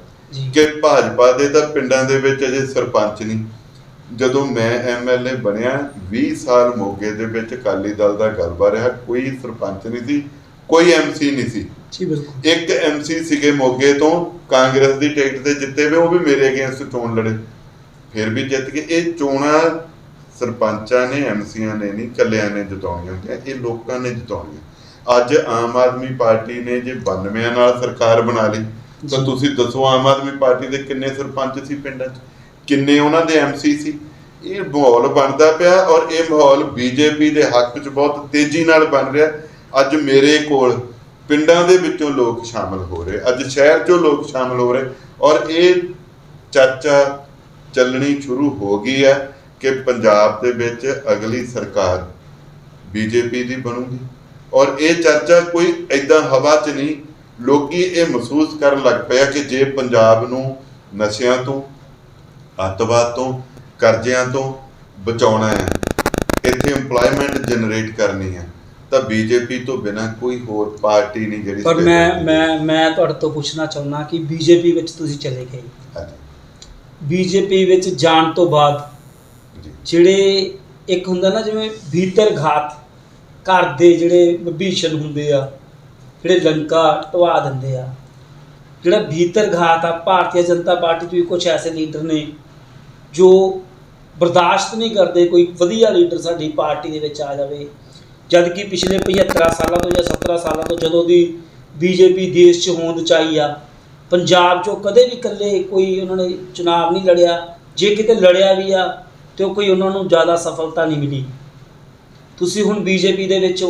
B: ਕਿ ਭਾਜਪਾ ਦੇ ਤਾਂ ਪਿੰਡਾਂ ਦੇ ਵਿੱਚ ਅਜੇ ਸਰਪੰਚ ਨਹੀਂ। ਜਦੋਂ ਮੈਂ MLA ਬਣਿਆ 20 ਸਾਲ ਮੋਗੇ ਦੇ ਵਿੱਚ ਅਕਾਲੀ ਦਲ ਦਾ ਗਲਬਾ ਰਿਹਾ, ਕੋਈ ਸਰਪੰਚ ਨਹੀਂ ਸੀ, ਕੋਈ MC ਨਹੀਂ ਸੀ। ਇੱਕ MC ਸੀਗੇ ਮੋਗੇ ਤੋਂ, ਕਾਂਗਰਸ ਦੀ ਟਿਕਟ ਤੇ ਜਿੱਤੇ ਵੇ, ਉਹ ਵੀ ਮੇਰੇ ਅਗੇਂਸਟ ਚੋਣ ਲੜੇ, ਫਿਰ ਵੀ ਜਿੱਤ ਗਏ। ਇਹ ਚੋਣਾਂ ਸਰਪੰਚਾਂ ਨੇ, MCਆਂ ਨੇ ਨਹੀਂ, ਇਕੱਲਿਆਂ ਨੇ ਜਿਤਾਉਣੀਆਂ ਹੁੰਦੀਆਂ, ਇਹ ਲੋਕਾਂ ਨੇ ਜਿਤਾਉਣੀਆਂ। ਅੱਜ ਆਮ ਆਦਮੀ ਪਾਰਟੀ ਨੇ ਜੇ 92 ਨਾਲ ਸਰਕਾਰ ਬਣਾ ਲਈ ਤਾਂ ਤੁਸੀਂ ਦੱਸੋ ਆਮ ਆਦਮੀ ਪਾਰਟੀ ਦੇ ਕਿੰਨੇ ਸਰਪੰਚ ਸੀ ਪਿੰਡਾਂ 'ਚ, ਕਿੰਨੇ ਉਹਨਾਂ ਦੇ MC ਸੀ? ਇਹ ਮਾਹੌਲ ਬਣਦਾ ਪਿਆ ਔਰ ਇਹ ਮਾਹੌਲ BJP ਦੇ ਹੱਕ 'ਚ ਬਹੁਤ ਤੇਜ਼ੀ ਨਾਲ ਬਣ ਰਿਹਾ। ਅੱਜ ਮੇਰੇ ਕੋਲ ਪਿੰਡਾਂ ਦੇ ਵਿੱਚੋਂ ਲੋਕ ਸ਼ਾਮਲ ਹੋ ਰਹੇ, ਅੱਜ ਸ਼ਹਿਰ 'ਚੋਂ ਲੋਕ ਸ਼ਾਮਲ ਹੋ ਰਹੇ, ਔਰ ਇਹ ਚਰਚਾ ਚੱਲਣੀ ਸ਼ੁਰੂ ਹੋ ਗਈ ਹੈ ਕਿ ਪੰਜਾਬ ਦੇ ਵਿੱਚ ਅਗਲੀ ਸਰਕਾਰ BJP ਦੀ ਬਣੂਗੀ। ਔਰ ਇਹ ਚਰਚਾ ਕੋਈ ਇੱਦਾਂ ਹਵਾ 'ਚ ਨਹੀਂ, ਲੋਕੀ ਇਹ ਮਹਿਸੂਸ ਕਰਨ ਲੱਗ ਪਿਆ ਕਿ ਜੇ ਪੰਜਾਬ ਨੂੰ ਨਸ਼ਿਆਂ ਤੋਂ, ਅੱਤਵਾਦ ਤੋਂ, ਕਰਜ਼ਿਆਂ ਤੋਂ ਬਚਾਉਣਾ ਹੈ, ਇੱਥੇ ਇੰਪਲੋਇਮੈਂਟ ਜਨਰੇਟ ਕਰਨੀ ਹੈ, ਤਾਂ BJP ਤੋਂ ਬਿਨਾਂ ਕੋਈ ਹੋਰ ਪਾਰਟੀ ਨਹੀਂ ਜਿਹੜੀ।
A: ਪਰ ਮੈਂ ਤੁਹਾਡੇ ਤੋਂ ਪੁੱਛਣਾ ਚਾਹੁੰਦਾ ਕਿ BJP ਵਿੱਚ ਤੁਸੀਂ ਚਲੇ ਗਏ, BJP ਵਿੱਚ ਜਾਣ ਤੋਂ ਬਾਅਦ ਜਿਹੜੇ ਇੱਕ ਹੁੰਦਾ ਨਾ ਜਿਵੇਂ ਭੀਤਰ ਘਾਤ, ਘਰ ਦੇ ਜਿਹੜੇ ਵਿਭੀਸ਼ਣ ਹੁੰਦੇ ਆ, ਜਿਹੜੇ ਲੰਕਾ ਢਵਾ ਦਿੰਦੇ ਆ, ਜਿਹੜਾ ਭੀਤਰ ਘਾਤ ਆ, ਭਾਰਤੀ ਜਨਤਾ ਪਾਰਟੀ 'ਚ ਵੀ ਕੁਛ ਐਸੇ ਲੀਡਰ ਨੇ ਜੋ ਬਰਦਾਸ਼ਤ ਨਹੀਂ ਕਰਦੇ ਕੋਈ ਵਧੀਆ ਲੀਡਰ ਸਾਡੀ ਪਾਰਟੀ ਦੇ ਵਿੱਚ ਆ ਜਾਵੇ, ਜਦ ਕਿ ਪਿਛਲੇ 75 ਸਾਲਾਂ ਤੋਂ ਜਾਂ 17 ਸਾਲਾਂ ਤੋਂ ਜਦੋਂ ਦੀ BJP ਦੇਸ਼ 'ਚ ਹੋਂਦ 'ਚ ਆਈ ਆ, ਪੰਜਾਬ 'ਚੋਂ ਕਦੇ ਵੀ ਇਕੱਲੇ ਕੋਈ ਉਹਨਾਂ ਨੇ ਚੁਣਾਵ ਨਹੀਂ ਲੜਿਆ। ਜੇ ਕਿਤੇ ਲੜਿਆ ਵੀ ਆ ਅਤੇ ਉਹ ਕੋਈ ਉਹਨਾਂ ਨੂੰ ਜ਼ਿਆਦਾ ਸਫਲਤਾ ਨਹੀਂ ਮਿਲੀ। ਤੁਸੀਂ ਹੁਣ BJP ਦੇ ਵਿੱਚ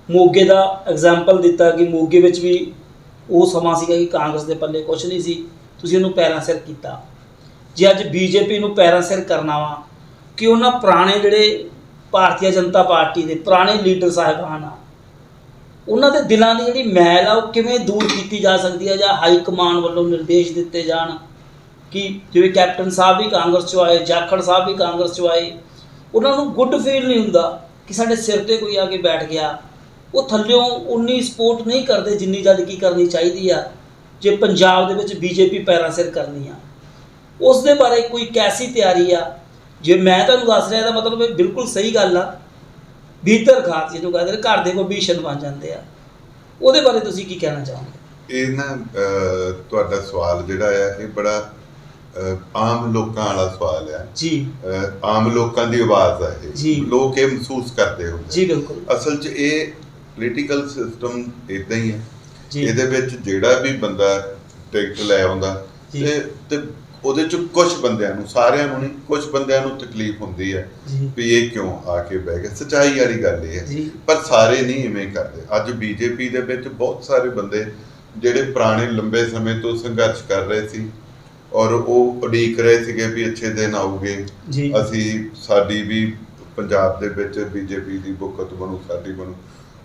A: ਮੋਗੇ ਦਾ ਐਗਜ਼ਾਮਪਲ ਦਿੱਤਾ ਕਿ ਮੋਗੇ ਵਿੱਚ ਵੀ ਉਹ ਸਮਾਂ ਸੀਗਾ ਕਿ ਕਾਂਗਰਸ ਦੇ ਪੱਲੇ ਕੁਛ ਨਹੀਂ ਸੀ, ਤੁਸੀਂ ਉਹਨੂੰ ਪੈਰਾਂ ਸਿਰ ਕੀਤਾ। ਜੇ ਅੱਜ ਬੀਜੇਪੀ ਨੂੰ ਪੈਰਾਂ ਸਿਰ ਕਰਨਾ ਵਾ ਕਿ ਉਹਨਾਂ ਪੁਰਾਣੇ ਜਿਹੜੇ ਭਾਰਤੀ ਜਨਤਾ ਪਾਰਟੀ ਦੇ ਪੁਰਾਣੇ ਲੀਡਰ ਸਾਹਿਬਾਨ ਆ, ਉਹਨਾਂ ਦੇ ਦਿਲਾਂ ਦੀ ਜਿਹੜੀ ਮੈਲ ਆ ਉਹ ਕਿਵੇਂ ਦੂਰ ਕੀਤੀ ਜਾ ਸਕਦੀ ਹੈ, ਜਾਂ ਹਾਈ ਕਮਾਨ ਵੱਲੋਂ ਨਿਰਦੇਸ਼ ਦਿੱਤੇ ਜਾਣ ਕਿ ਜਿਵੇਂ ਕੈਪਟਨ ਸਾਹਿਬ ਵੀ ਕਾਂਗਰਸ 'ਚੋਂ ਆਏ, ਜਾਖੜ ਸਾਹਿਬ ਵੀ ਕਾਂਗਰਸ 'ਚੋਂ ਆਏ, ਉਹਨਾਂ ਨੂੰ ਗੁੱਡ ਫੀਲ ਨਹੀਂ ਹੁੰਦਾ ਕਿ ਸਾਡੇ ਸਿਰ 'ਤੇ ਕੋਈ ਆ ਕੇ ਬੈਠ ਗਿਆ। ਉਹ ਥੱਲਿਓਂ ਉਨੀ ਸਪੋਰਟ ਨਹੀਂ ਕਰਦੇ ਜਿੰਨੀ ਜਦ ਕੀ ਕਰਨੀ ਚਾਹੀਦੀ ਆ ਜੇ ਪੰਜਾਬ ਦੇ ਵਿੱਚ ਬੀਜੇਪੀ ਪੈਰਾਂ ਸਿਰ ਕਰਨੀ ਆ। ਉਸ ਦੇ ਬਾਰੇ ਕੋਈ ਕੈਸੀ ਤਿਆਰੀ ਆ? ਜੇ ਮੈਂ ਤੁਹਾਨੂੰ ਦੱਸ ਰਿਹਾ ਤਾਂ ਮਤਲਬ ਇਹ ਬਿਲਕੁਲ ਸਹੀ ਗੱਲ ਆ। ਭੀਤਰ ਘਾਤ ਜਿਹਨੂੰ ਕਹਿੰਦੇ ਨੇ, ਘਰ ਦੇ ਕੋਈ ਭੀਸ਼ਣ ਬਣ ਜਾਂਦੇ ਆ, ਉਹਦੇ ਬਾਰੇ ਤੁਸੀਂ ਕੀ ਕਹਿਣਾ ਚਾਹੋਗੇ?
B: ਇਹ ਨਾ ਤੁਹਾਡਾ ਸਵਾਲ ਜਿਹੜਾ ਆ ਇਹ ਬੜਾ ਆਮ ਲੋਕਾਂ ਵਾਲਾ ਸਵਾਲ ਆ
A: ਜੀ।
B: ਆਮ ਲੋਕਾਂ ਦੀ ਆਵਾਜ਼ ਆ
A: ਜੀ।
B: ਇਹ, ਲੋਕ ਇਹ ਮਹਿਸੂਸ ਕਰਦੇ ਹੁੰਦੇ
A: ਜੀ ਬਿਲਕੁਲ।
B: ਅਸਲ 'ਚ ਇਹ ਪੋਲੀਟੀਕਲ ਸਿਸਟਮ ਇਦਾਂ ਹੀ ਹੈ।
A: ਜੀ।
B: ਇਹਦੇ ਵਿੱਚ ਜਿਹੜਾ ਵੀ ਬੰਦਾ ਟਿਕਟ ਲੈ ਆਉਂਦਾ
A: ਜੀ।
B: ਤੇ ਉਹਦੇ 'ਚ ਕੁਝ ਬੰਦਿਆਂ ਨੂੰ, ਸਾਰਿਆਂ ਨੂੰ ਨਹੀਂ, ਕੁਝ ਬੰਦਿਆਂ ਨੂੰ ਤਕਲੀਫ ਹੁੰਦੀ ਹੈ
A: ਜੀ।
B: ਵੀ ਇਹ ਕਿਉਂ ਆ ਕੇ ਬਹਿ ਗਿਆ। ਸੱਚਾਈ ਵਾਲੀ ਗੱਲ ਇਹ ਹੈ,
A: ਜੀ।
B: ਪਰ ਸਾਰੇ ਨਹੀਂ ਇਵੇਂ ਕਰਦੇ। ਅੱਜ ਬੀਜੇਪੀ ਦੇ ਵਿੱਚ ਬਹੁਤ ਸਾਰੇ ਬੰਦੇ ਜਿਹੜੇ ਪੁਰਾਣੇ ਲੰਬੇ ਸਮੇਂ ਤੋਂ ਸੰਘਰਸ਼ ਕਰ ਰਹੇ ਸੀ ਔਰ ਉਹ ਉਡੀਕ ਰਹੇ ਸੀਗੇ ਵੀ ਅੱਛੇ ਦਿਨ ਆਉਗੇ,
A: ਜੀ।
B: ਅਸੀਂ ਸਾਡੀ ਵੀ ਪੰਜਾਬ ਦੇ ਵਿੱਚ ਬੀਜੇਪੀ ਦੀ ਬੁੱਕਤ ਬਣੂ, ਸਾਡੀ ਬਣੂ।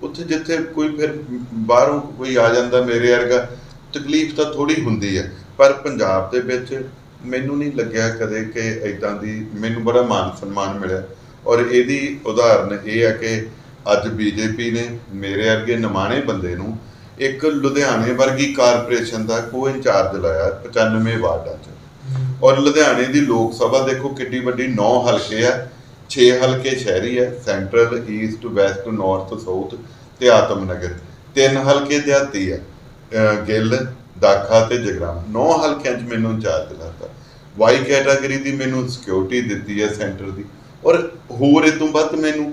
B: ਉੱਥੇ ਜਿੱਥੇ ਕੋਈ ਫਿਰ ਬਾਹਰੋਂ ਕੋਈ ਆ ਜਾਂਦਾ ਮੇਰੇ ਵਰਗਾ, ਤਕਲੀਫ ਤਾਂ ਥੋੜ੍ਹੀ ਹੁੰਦੀ ਹੈ, ਪਰ ਪੰਜਾਬ ਦੇ ਵਿੱਚ ਮੈਨੂੰ ਨਹੀਂ ਲੱਗਿਆ ਕਦੇ ਕਿ ਇੱਦਾਂ ਦੀ, ਮੈਨੂੰ ਬੜਾ ਮਾਨ ਸਨਮਾਨ ਮਿਲਿਆ। ਔਰ ਇਹਦੀ ਉਦਾਹਰਨ ਇਹ ਹੈ ਕਿ ਅੱਜ ਬੀਜੇਪੀ ਨੇ ਮੇਰੇ ਵਰਗੇ ਨਿਮਾਣੇ ਬੰਦੇ ਨੂੰ ਇੱਕ ਲੁਧਿਆਣੇ ਵਰਗੀ ਕਾਰਪੋਰੇਸ਼ਨ ਦਾ ਕੋ ਇੰਚਾਰਜ ਲਾਇਆ 95 ਵਾਰਡਾਂ 'ਚ। ਔਰ ਲੁਧਿਆਣੇ ਦੀ ਲੋਕ ਸਭਾ ਦੇਖੋ ਕਿੱਡੀ ਵੱਡੀ, 9 ਹਲਕੇ ਆ, 6 ਹਲਕੇ ਸ਼ਹਿਰੀ ਹੈ, central, East, West, north, south ਤੇ ਆਤਮ ਨਗਰ, 3 ਹਲਕੇ ਦਿਹਾਤੀ ਹੈ, ਗਿੱਲ, ਦਾਖਾ ਤੇ ਜਗਰਾਮ। 9 ਹਲਕਿਆਂ 'ਚ ਮੈਨੂੰ ਇੰਚਾਰਜ ਲਾਤਾ। ਵਾਈ ਕੈਟਾਗਰੀ ਦੀ ਮੈਨੂੰ ਸਿਕਿਉਰਿਟੀ ਦਿੱਤੀ ਹੈ ਸੈਂਟਰ ਦੀ, ਔਰ ਹੋਰ ਇਹ ਤੋਂ ਵੱਧ ਮੈਨੂੰ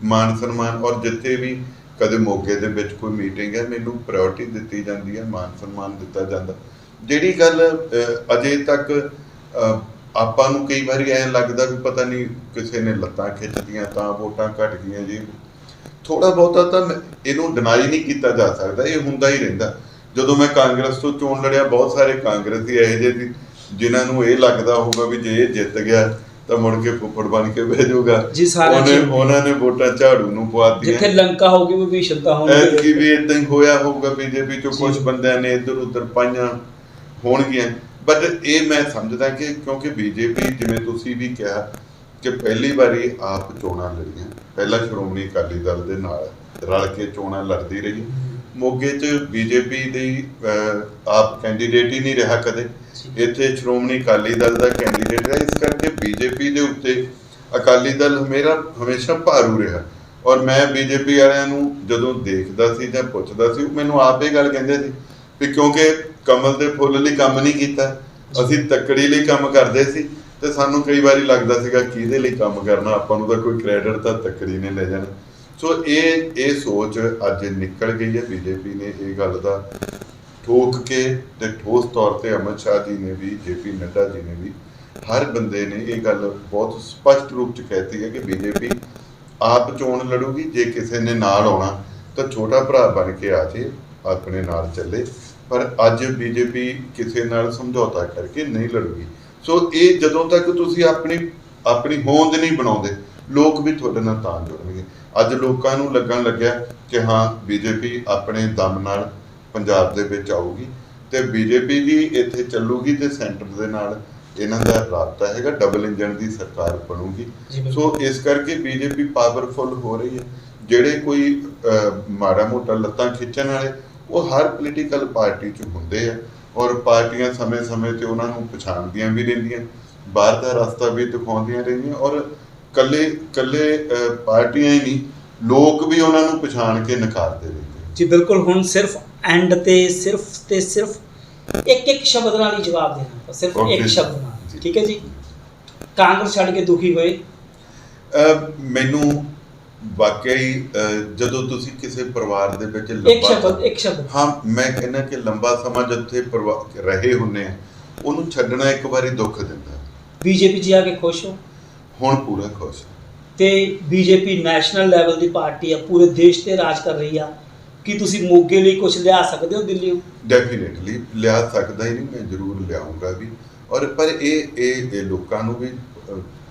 B: ਮਾਨ ਸਨਮਾਨ। ਔਰ ਜਿੱਥੇ ਵੀ ਕਦੇ ਮੋਗੇ ਦੇ ਵਿੱਚ ਕੋਈ ਮੀਟਿੰਗ ਹੈ ਮੈਨੂੰ ਪ੍ਰਾਇੋਰਟੀ ਦਿੱਤੀ ਜਾਂਦੀ ਹੈ, ਮਾਨ ਸਨਮਾਨ ਦਿੱਤਾ ਜਾਂਦਾ। ਜਿਹੜੀ ਗੱਲ ਅਜੇ ਤੱਕ ਆਪਾਂ ਨੂੰ ਕਈ ਵਾਰੀ ਐਂ ਲੱਗਦਾ ਵੀ ਪਤਾ ਨਹੀਂ ਕਿਸੇ ਨੇ ਲੱਤਾਂ ਖਿੱਚਦੀਆਂ ਤਾਂ ਵੋਟਾਂ ਘਟ ਗਈਆਂ ਜੀ, ਥੋੜਾ ਬਹੁਤਾ ਤਾਂ ਇਹਨੂੰ ਡਿਨਾਈ ਨਹੀਂ ਕੀਤਾ ਜਾ ਸਕਦਾ, ਇਹ ਹੁੰਦਾ ਹੀ ਰਹਿੰਦਾ। ਜਦੋਂ ਮੈਂ ਕਾਂਗਰਸ ਤੋਂ ਚੋਣ ਲੜਿਆ, ਬਹੁਤ ਸਾਰੇ ਕਾਂਗਰਸੀ ਇਹੋ ਜਿਹੇ ਸੀ ਜਿਨ੍ਹਾਂ ਨੂੰ ਇਹ ਲੱਗਦਾ ਹੋਊਗਾ ਵੀ ਜੇ ਇਹ ਜਿੱਤ ਗਿਆ ਤਾਂ ਮੁੜ ਕੇ ਫੁੱਫੜ ਬਣ ਕੇ ਬਹਿ ਜਾਊਗਾ। ਉਹਨਾਂ ਨੇ ਵੋਟਾਂ ਝਾੜੂ ਨੂੰ ਪਵਾਤੀਆਂ।
A: ਜਿੱਥੇ ਲੰਕਾ ਹੋਊਗੀ ਉਹ ਭੀਸ਼ਣਤਾ ਹੋਣਗੇ।
B: ਕੀ ਵੀ ਇਦਾਂ ਹੀ ਹੋਇਆ ਹੋਊਗਾ, ਬੀਜੇਪੀ ਚੋਂ ਕੁਝ ਬੰਦਿਆਂ ਨੇ ਇੱਧਰ ਉੱਧਰ ਪਾਈਆਂ ਹੋਣਗੀਆਂ। ਬਟ ਇਹ ਮੈਂ ਸਮਝਦਾ ਕਿ ਕਿਉਂਕਿ ਬੀਜੇਪੀ, ਜਿਵੇਂ ਤੁਸੀਂ ਵੀ ਕਿਹਾ ਕਿ ਪਹਿਲੀ ਵਾਰੀ ਆਪ ਚੋਣਾਂ ਲੜੀਆਂ, ਪਹਿਲਾਂ ਸ਼੍ਰੋਮਣੀ ਅਕਾਲੀ ਦਲ ਦੇ ਨਾਲ ਰਲ ਕੇ ਚੋਣਾਂ ਲੜਦੀ ਰਹੀ। ਮੋਗੇ 'ਚ ਬੀਜੇਪੀ ਦੀ ਆਪ ਕੈਂਡੀਡੇਟ ਹੀ ਨਹੀਂ ਰਿਹਾ ਕਦੇ, ਇੱਥੇ ਸ਼੍ਰੋਮਣੀ ਅਕਾਲੀ ਦਲ ਦਾ ਕੈਂਡੀਡੇਟ ਰਿਹਾ। ਇਸ ਕਰਕੇ ਬੀਜੇਪੀ ਦੇ ਉੱਤੇ ਅਕਾਲੀ ਦਲ ਹਮੇਸ਼ਾ ਭਾਰੂ ਰਿਹਾ। ਔਰ ਮੈਂ ਬੀਜੇਪੀ ਵਾਲਿਆਂ ਨੂੰ ਜਦੋਂ ਦੇਖਦਾ ਸੀ ਜਾਂ ਪੁੱਛਦਾ ਸੀ, ਉਹ ਮੈਨੂੰ ਆਪ ਇਹ ਗੱਲ ਕਹਿੰਦੇ ਸੀ ਵੀ ਕਿਉਂਕਿ ਕਮਲ ਦੇ ਫੁੱਲ ਲਈ ਕੰਮ ਨਹੀਂ ਕੀਤਾ, ਅਸੀਂ ਤੱਕੜੀ ਲਈ ਕੰਮ ਕਰਦੇ ਸੀ। ਤੇ ਸਾਨੂੰ ਕਈ ਵਾਰੀ ਲੱਗਦਾ ਸੀਗਾ ਕਿਹਦੇ ਲਈ ਕੰਮ ਕਰਨਾ, ਆਪਾਂ ਨੂੰ ਤਾਂ ਕੋਈ ਕ੍ਰੈਡਿਟ ਤਾਂ ਤੱਕੜੀ ਨੇ ਲੈ ਜਾਣਾ। ਸੋ ਇਹ ਸੋਚ ਅੱਜ ਨਿਕਲ ਗਈ ਹੈ। ਬੀਜੇਪੀ ਨੇ ਇਹ ਗੱਲ ਦਾ ਠੋਕ ਕੇ ਤੇ ਠੋਸ ਤੌਰ ਤੇ ਅਮਿਤ ਸ਼ਾਹ ਜੀ ਨੇ ਵੀ, ਜੇਪੀ ਨੱਡਾ ਜੀ ਨੇ ਵੀ, ਹਰ ਬੰਦੇ ਨੇ ਇਹ ਗੱਲ ਬਹੁਤ ਸਪਸ਼ਟ ਰੂਪ 'ਚ ਕਹਿਤੀ ਹੈ ਕਿ ਬੀਜੇਪੀ ਆਪ ਚੋਣ ਲੜੂਗੀ। ਜੇ ਕਿਸੇ ਨੇ ਨਾਲ ਆਉਣਾ ਤਾਂ ਛੋਟਾ ਭਰਾ ਬਣ ਕੇ ਆ ਜੇ, ਆਪਣੇ ਨਾਲ ਚੱਲੇ। ਪਰ ਅੱਜ ਬੀਜੇਪੀ ਕਿਸੇ ਨਾਲ ਸਮਝੌਤਾ ਕਰਕੇ ਨਹੀਂ ਲੜੂਗੀ। ਸੋ ਇਹ ਜਦੋਂ ਤੱਕ ਤੁਸੀਂ ਆਪਣੀ ਹੋਂਦ ਨਹੀਂ ਬਣਾਉਂਦੇ, ਲੋਕ ਵੀ ਤੁਹਾਡੇ ਨਾਲ ਤਾਂ ਜੁੜਨਗੇ। ਅੱਜ ਲੋਕਾਂ ਨੂੰ ਲੱਗਣ ਲੱਗਿਆ ਕਿ ਹਾਂ ਬੀਜੇਪੀ ਆਪਣੇ ਦਮ ਨਾਲ ਪੰਜਾਬ ਦੇ ਵਿੱਚ ਆਊਗੀ ਤੇ ਬੀਜੇਪੀ ਵੀ ਇੱਥੇ ਚੱਲੂਗੀ ਤੇ ਸੈਂਟਰ ਦੇ ਨਾਲ ਇਹਨਾਂ ਦਾ ਰਾਬਤਾ ਹੈਗਾ, ਡਬਲ ਇੰਜਨ ਦੀ ਸਰਕਾਰ ਬਣੂਗੀ। ਸੋ ਇਸ ਕਰਕੇ ਬੀਜੇਪੀ ਪਾਵਰਫੁਲ ਹੋ ਰਹੀ ਹੈ। ਜਿਹੜੇ ਕੋਈ ਮਾੜਾ ਮੋਟਾ ਲੱਤਾਂ ਖਿੱਚਣ ਵਾਲੇ ਉਹ ਹਰ ਪੋਲੀਟੀਕਲ ਪਾਰਟੀ 'ਚ ਹੁੰਦੇ ਆ, ਔਰ ਪਾਰਟੀਆਂ ਸਮੇਂ-ਸਮੇਂ ਤੇ ਉਹਨਾਂ ਨੂੰ ਪਛਾਣਦੀਆਂ ਵੀ ਰਹਿੰਦੀਆਂ, ਬਾਹਰ ਦਾ ਰਸਤਾ ਵੀ ਦਿਖਾਉਂਦੀਆਂ ਰਹਿੰਦੀਆਂ। ਔਰ ਕੱਲੇ ਪਾਰਟੀਆਂ ਹੀ ਨਹੀਂ, ਲੋਕ ਵੀ ਉਹਨਾਂ ਨੂੰ ਪਛਾਣ ਕੇ ਨਕਾਰਦੇ ਰਹਿੰਦੇ
A: ਜੀ। ਬਿਲਕੁਲ। ਹੁਣ ਸਿਰਫ ਐਂਡ ਤੇ ਸਿਰਫ ਇੱਕ ਸ਼ਬਦ ਨਾਲ ਹੀ ਜਵਾਬ ਦੇਣਾ, ਸਿਰਫ ਇੱਕ ਸ਼ਬਦ ਨਾਲ, ਠੀਕ ਹੈ ਜੀ। ਕਾਂਗਰਸ ਛੱਡ ਕੇ ਦੁਖੀ ਹੋਏ?
B: ਮੈਨੂੰ ਵਾਕਿਆ ਹੀ ਜਦੋਂ ਤੁਸੀਂ ਕਿਸੇ ਪਰਿਵਾਰ ਦੇ ਵਿੱਚ
A: ਇੱਕ ਸ਼ਬਦ
B: ਹਾਂ, ਮੈਂ ਕਹਿੰਦਾ ਕਿ ਲੰਬਾ ਸਮਾਂ ਜਿੱਥੇ ਰਹੇ ਹੁੰਦੇ ਆ, ਉਹਨੂੰ ਛੱਡਣਾ ਇੱਕ ਵਾਰੀ ਦੁੱਖ ਦਿੰਦਾ।
A: ਬੀਜੇਪੀ 'ਚ ਆ ਕੇ ਖੁਸ਼ ਹੋ?
B: ਹੁਣ ਪੂਰਾ ਖੁਸ਼।
A: ਤੇ ਬੀਜੇਪੀ ਨੈਸ਼ਨਲ ਲੈਵਲ ਦੀ ਪਾਰਟੀ ਆ, ਪੂਰੇ ਦੇਸ਼ ਤੇ ਰਾਜ ਕਰ ਰਹੀ ਆ, ਕੀ ਤੁਸੀਂ ਮੋਗੇ ਲਈ ਕੁਝ ਲਿਆ ਸਕਦੇ ਹੋ ਦਿੱਲੀ?
B: ਡੈਫੀਨੇਟਲੀ ਲਿਆ ਸਕਦਾ ਹੀ ਨਹੀਂ, ਮੈਂ ਜ਼ਰੂਰ ਲਿਆਉਂਗਾ ਵੀ। ਔਰ ਪਰ ਇਹ ਲੋਕਾਂ ਨੂੰ ਵੀ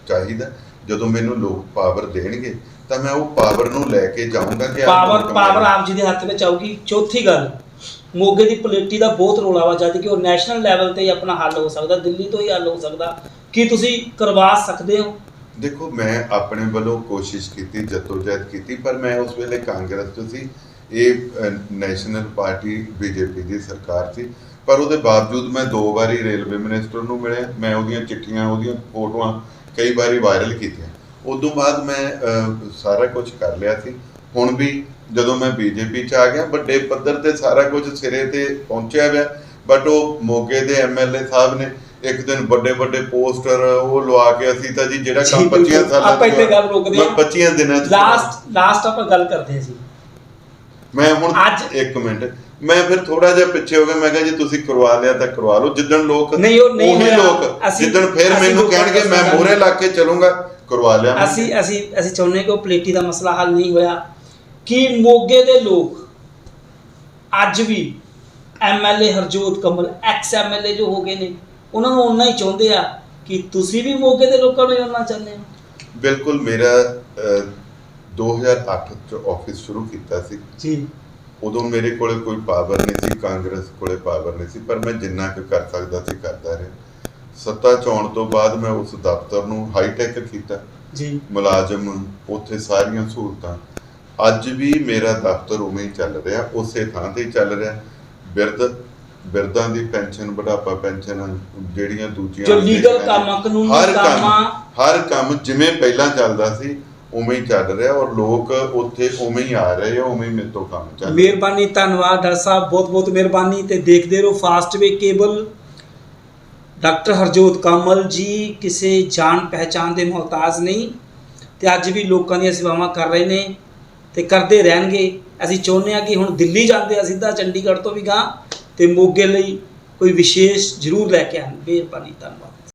B: ਚਾਹੀਦਾ, ਜਦੋਂ ਮੈਨੂੰ ਲੋਕ ਪਾਵਰ ਦੇਣਗੇ ਤਾਂ ਮੈਂ ਉਹ ਪਾਵਰ ਨੂੰ ਲੈ ਕੇ ਜਾਊਂਗਾ ਕਿ
A: ਪਾਵਰ ਆਪ ਜੀ ਦੇ ਹੱਥ ਵਿੱਚ ਆਊਗੀ। ਚੌਥੀ ਗੱਲ, ਮੋਗੇ ਦੀ ਪਲੇਟੀ ਦਾ ਬਹੁਤ ਰੌਲਾ ਵਾ, ਜਦ ਕਿ ਉਹ ਨੈਸ਼ਨਲ ਲੈਵਲ ਤੇ ਹੀ ਆਪਣਾ ਹੱਲ ਹੋ ਸਕਦਾ, ਦਿੱਲੀ ਤੋਂ ਹੀ ਹੱਲ ਹੋ ਸਕਦਾ। ਕੀ ਤੁਸੀਂ ਕਰਵਾ ਸਕਦੇ ਹੋ?
B: ਦੇਖੋ, ਮੈਂ ਆਪਣੇ ਵੱਲੋਂ ਕੋਸ਼ਿਸ਼ ਕੀਤੀ, ਜਦੋਜਹਿਦ ਕੀਤੀ, ਪਰ ਮੈਂ ਉਸ ਵੇਲੇ ਕਾਂਗਰਸ 'ਚ ਸੀ, ਇਹ ਨੈਸ਼ਨਲ ਪਾਰਟੀ ਬੀਜੇਪੀ ਦੀ ਸਰਕਾਰ ਸੀ। ਪਰ ਉਹਦੇ ਬਾਵਜੂਦ ਮੈਂ 2 ਵਾਰੀ ਰੇਲਵੇ ਮਿਨਿਸਟਰ ਨੂੰ ਮਿਲਿਆ, ਮੈਂ ਉਹਦੀਆਂ ਚਿੱਠੀਆਂ, ਉਹਦੀਆਂ ਫੋਟੋਆਂ ਕਈ ਵਾਰੀ ਵਾਇਰਲ ਕੀਤੀਆਂ। ਉਦੋਂ ਬਾਅਦ ਮੈਂ ਸਾਰਾ ਕੁਝ ਕਰ ਲਿਆ ਸੀ। ਹੁਣ ਵੀ ਜਦੋਂ ਮੈਂ ਬੀਜੇਪੀ 'ਚ ਆ ਗਿਆ, ਵੱਡੇ ਪੱਧਰ ਤੇ ਸਾਰਾ ਕੁਝ ਸਿਰੇ ਤੇ ਪਹੁੰਚਿਆ ਹੋਇਆ, ਬਟ ਉਹ ਮੋਗੇ ਦੇ ਐਮਐਲਏ ਸਾਹਿਬ ਨੇ ਇੱਕ ਦਿਨ ਵੱਡੇ ਪੋਸਟਰ ਉਹ ਲਵਾ ਕੇ, ਅਸੀਂ ਤਾਂ ਜੀ ਜਿਹੜਾ ਕੰਮ 25 ਸਾਲਾਂ
A: ਆਪਾਂ ਇੱਥੇ ਗੱਲ ਰੋਕਦੇ ਹਾਂ,
B: 25 ਦਿਨਾਂ 'ਚ
A: ਲਾਸਟ ਆਪਾਂ ਗੱਲ ਕਰਦੇ ਸੀ।
B: ਮੈਂ ਹੁਣ ਇੱਕ ਮਿੰਟ, ਮੈਂ ਫਿਰ ਥੋੜਾ ਜਿਹਾ ਪਿੱਛੇ ਹੋ ਗਿਆ। ਮੈਂ ਕਿਹਾ ਜੀ ਤੁਸੀਂ ਕਰਵਾ ਲਿਆ ਤਾਂ ਕਰਵਾ ਲਓ, ਜਿੱਦਣ ਲੋਕ
A: ਨਹੀਂ
B: ਉਹੀ ਲੋਕ ਜਿੱਦਣ ਫਿਰ ਮੈਨੂੰ ਕਹਿਣਗੇ ਮੈਂ ਮੋਹਰੇ ਲਾ ਕੇ ਚੱਲੂੰਗਾ, ਕਰਵਾ ਲਿਆ।
A: ਅਸੀਂ ਚਾਹੁੰਦੇ ਕਿ ਉਹ ਪਲੇਟੀ ਦਾ ਮਸਲਾ ਹੱਲ ਨਹੀਂ ਹੋਇਆ। ਕਿ ਮੋਗੇ ਦੇ ਲੋਕ ਅੱਜ ਵੀ MLA Harjot Kamal ex MLA ਜੋ ਹੋ ਗਏ ਨੇ, ਉਹਨਾਂ ਨੂੰ ਓਨਾ ਹੀ ਚਾਹੁੰਦੇ ਆ। ਕਿ ਤੁਸੀਂ ਵੀ ਮੋਗੇ ਦੇ ਲੋਕਾਂ ਨੂੰ ਓਨਾ ਚਾਹੁੰਦੇ ਹੋ?
B: ਬਿਲਕੁਲ। ਮੇਰਾ 2008 'ਚ ਆਫਿਸ ਸ਼ੁਰੂ ਕੀਤਾ ਸੀ ਜੀ। ਉਦੋਂ ਮੇਰੇ ਕੋਲੇ ਕੋਈ ਪਾਵਰ ਨਹੀਂ ਸੀ, ਕਾਂਗਰਸ ਕੋਲੇ ਪਾਵਰ ਨਹੀਂ ਸੀ, ਪਰ ਮੈਂ ਜਿੰਨਾ ਕੁ ਕਰ ਸਕਦਾ ਸੀ ਕਰਦਾ ਰਿਹਾ। ਸੱਤਾ 'ਚ ਆਉਣ ਤੋਂ ਬਾਅਦ ਮੈਂ ਉਸ ਦਫ਼ਤਰ ਨੂੰ ਹਾਈਟੈਕ ਕੀਤਾ ਜੀ, ਮੁਲਾਜ਼ਮ ਉੱਥੇ ਸਾਰੀਆਂ ਸਹੂਲਤਾਂ। ਅੱਜ ਵੀ ਮੇਰਾ ਦਫ਼ਤਰ ਉਵੇਂ ਹੀ ਚੱਲ ਰਿਹਾ, ਉਸੇ ਥਾਂ ਤੇ ਹੀ ਚੱਲ ਰਿਹਾ। ਬਿਰਧਾਂ ਦੀ ਪੈਨਸ਼ਨ, ਬੁਢਾਪਾ ਪੈਨਸ਼ਨ, ਜਿਹੜੀਆਂ ਦੂਜੀਆਂ
A: ਜੋ ਲੀਗਲ ਕੰਮ, ਕਾਨੂੰਨੀ
B: ਹਰ ਕੰਮ ਜਿਵੇਂ ਪਹਿਲਾਂ ਚੱਲਦਾ ਸੀ ਉਵੇਂ ਹੀ ਚੱਲ ਰਿਹਾ, ਔਰ ਲੋਕ ਉੱਥੇ ਉਵੇਂ ਹੀ ਆ ਰਹੇ ਆ, ਉਵੇਂ ਹੀ ਮੇਰੇ ਤੋਂ ਕੰਮ ਚੱਲ ਰਿਹਾ।
A: ਮਿਹਰਬਾਨੀ, ਧੰਨਵਾਦ ਡਾਕਟਰ ਸਾਹਿਬ, ਬਹੁਤ ਮਿਹਰਬਾਨੀ। ਤੇ ਦੇਖਦੇ ਰਹੋ ਫਾਸਟਵੇ ਕੇਬਲ। ਡਾਕਟਰ ਹਰਜੋਤ ਕਮਲ ਜੀ ਕਿਸੇ ਜਾਣ ਪਹਿਚਾਣ ਦੇ ਮੁਹਤਾਜ ਨਹੀਂ, ਤੇ ਅੱਜ ਵੀ ਲੋਕਾਂ ਦੀਆਂ ਸੇਵਾਵਾਂ ਕਰ ਰਹੇ ਨੇ ਤੇ ਕਰਦੇ ਰਹਿਣਗੇ। ਅਸੀਂ ਚਾਹੁੰਦੇ ਹਾਂ ਕਿ ਹੁਣ ਦਿੱਲੀ ਜਾਂਦੇ ਆ ਸਿੱਧਾ ਚੰਡੀਗੜ੍ਹ ਤੋਂ ਵੀ ਗਾਂ, ਤੇ ਮੋਗੇ ਲਈ ਕੋਈ ਵਿਸ਼ੇਸ਼ ਜ਼ਰੂਰ ਲੈ ਕੇ ਆਉਣ। ਮਿਹਰਬਾਨੀ, ਧੰਨਵਾਦ।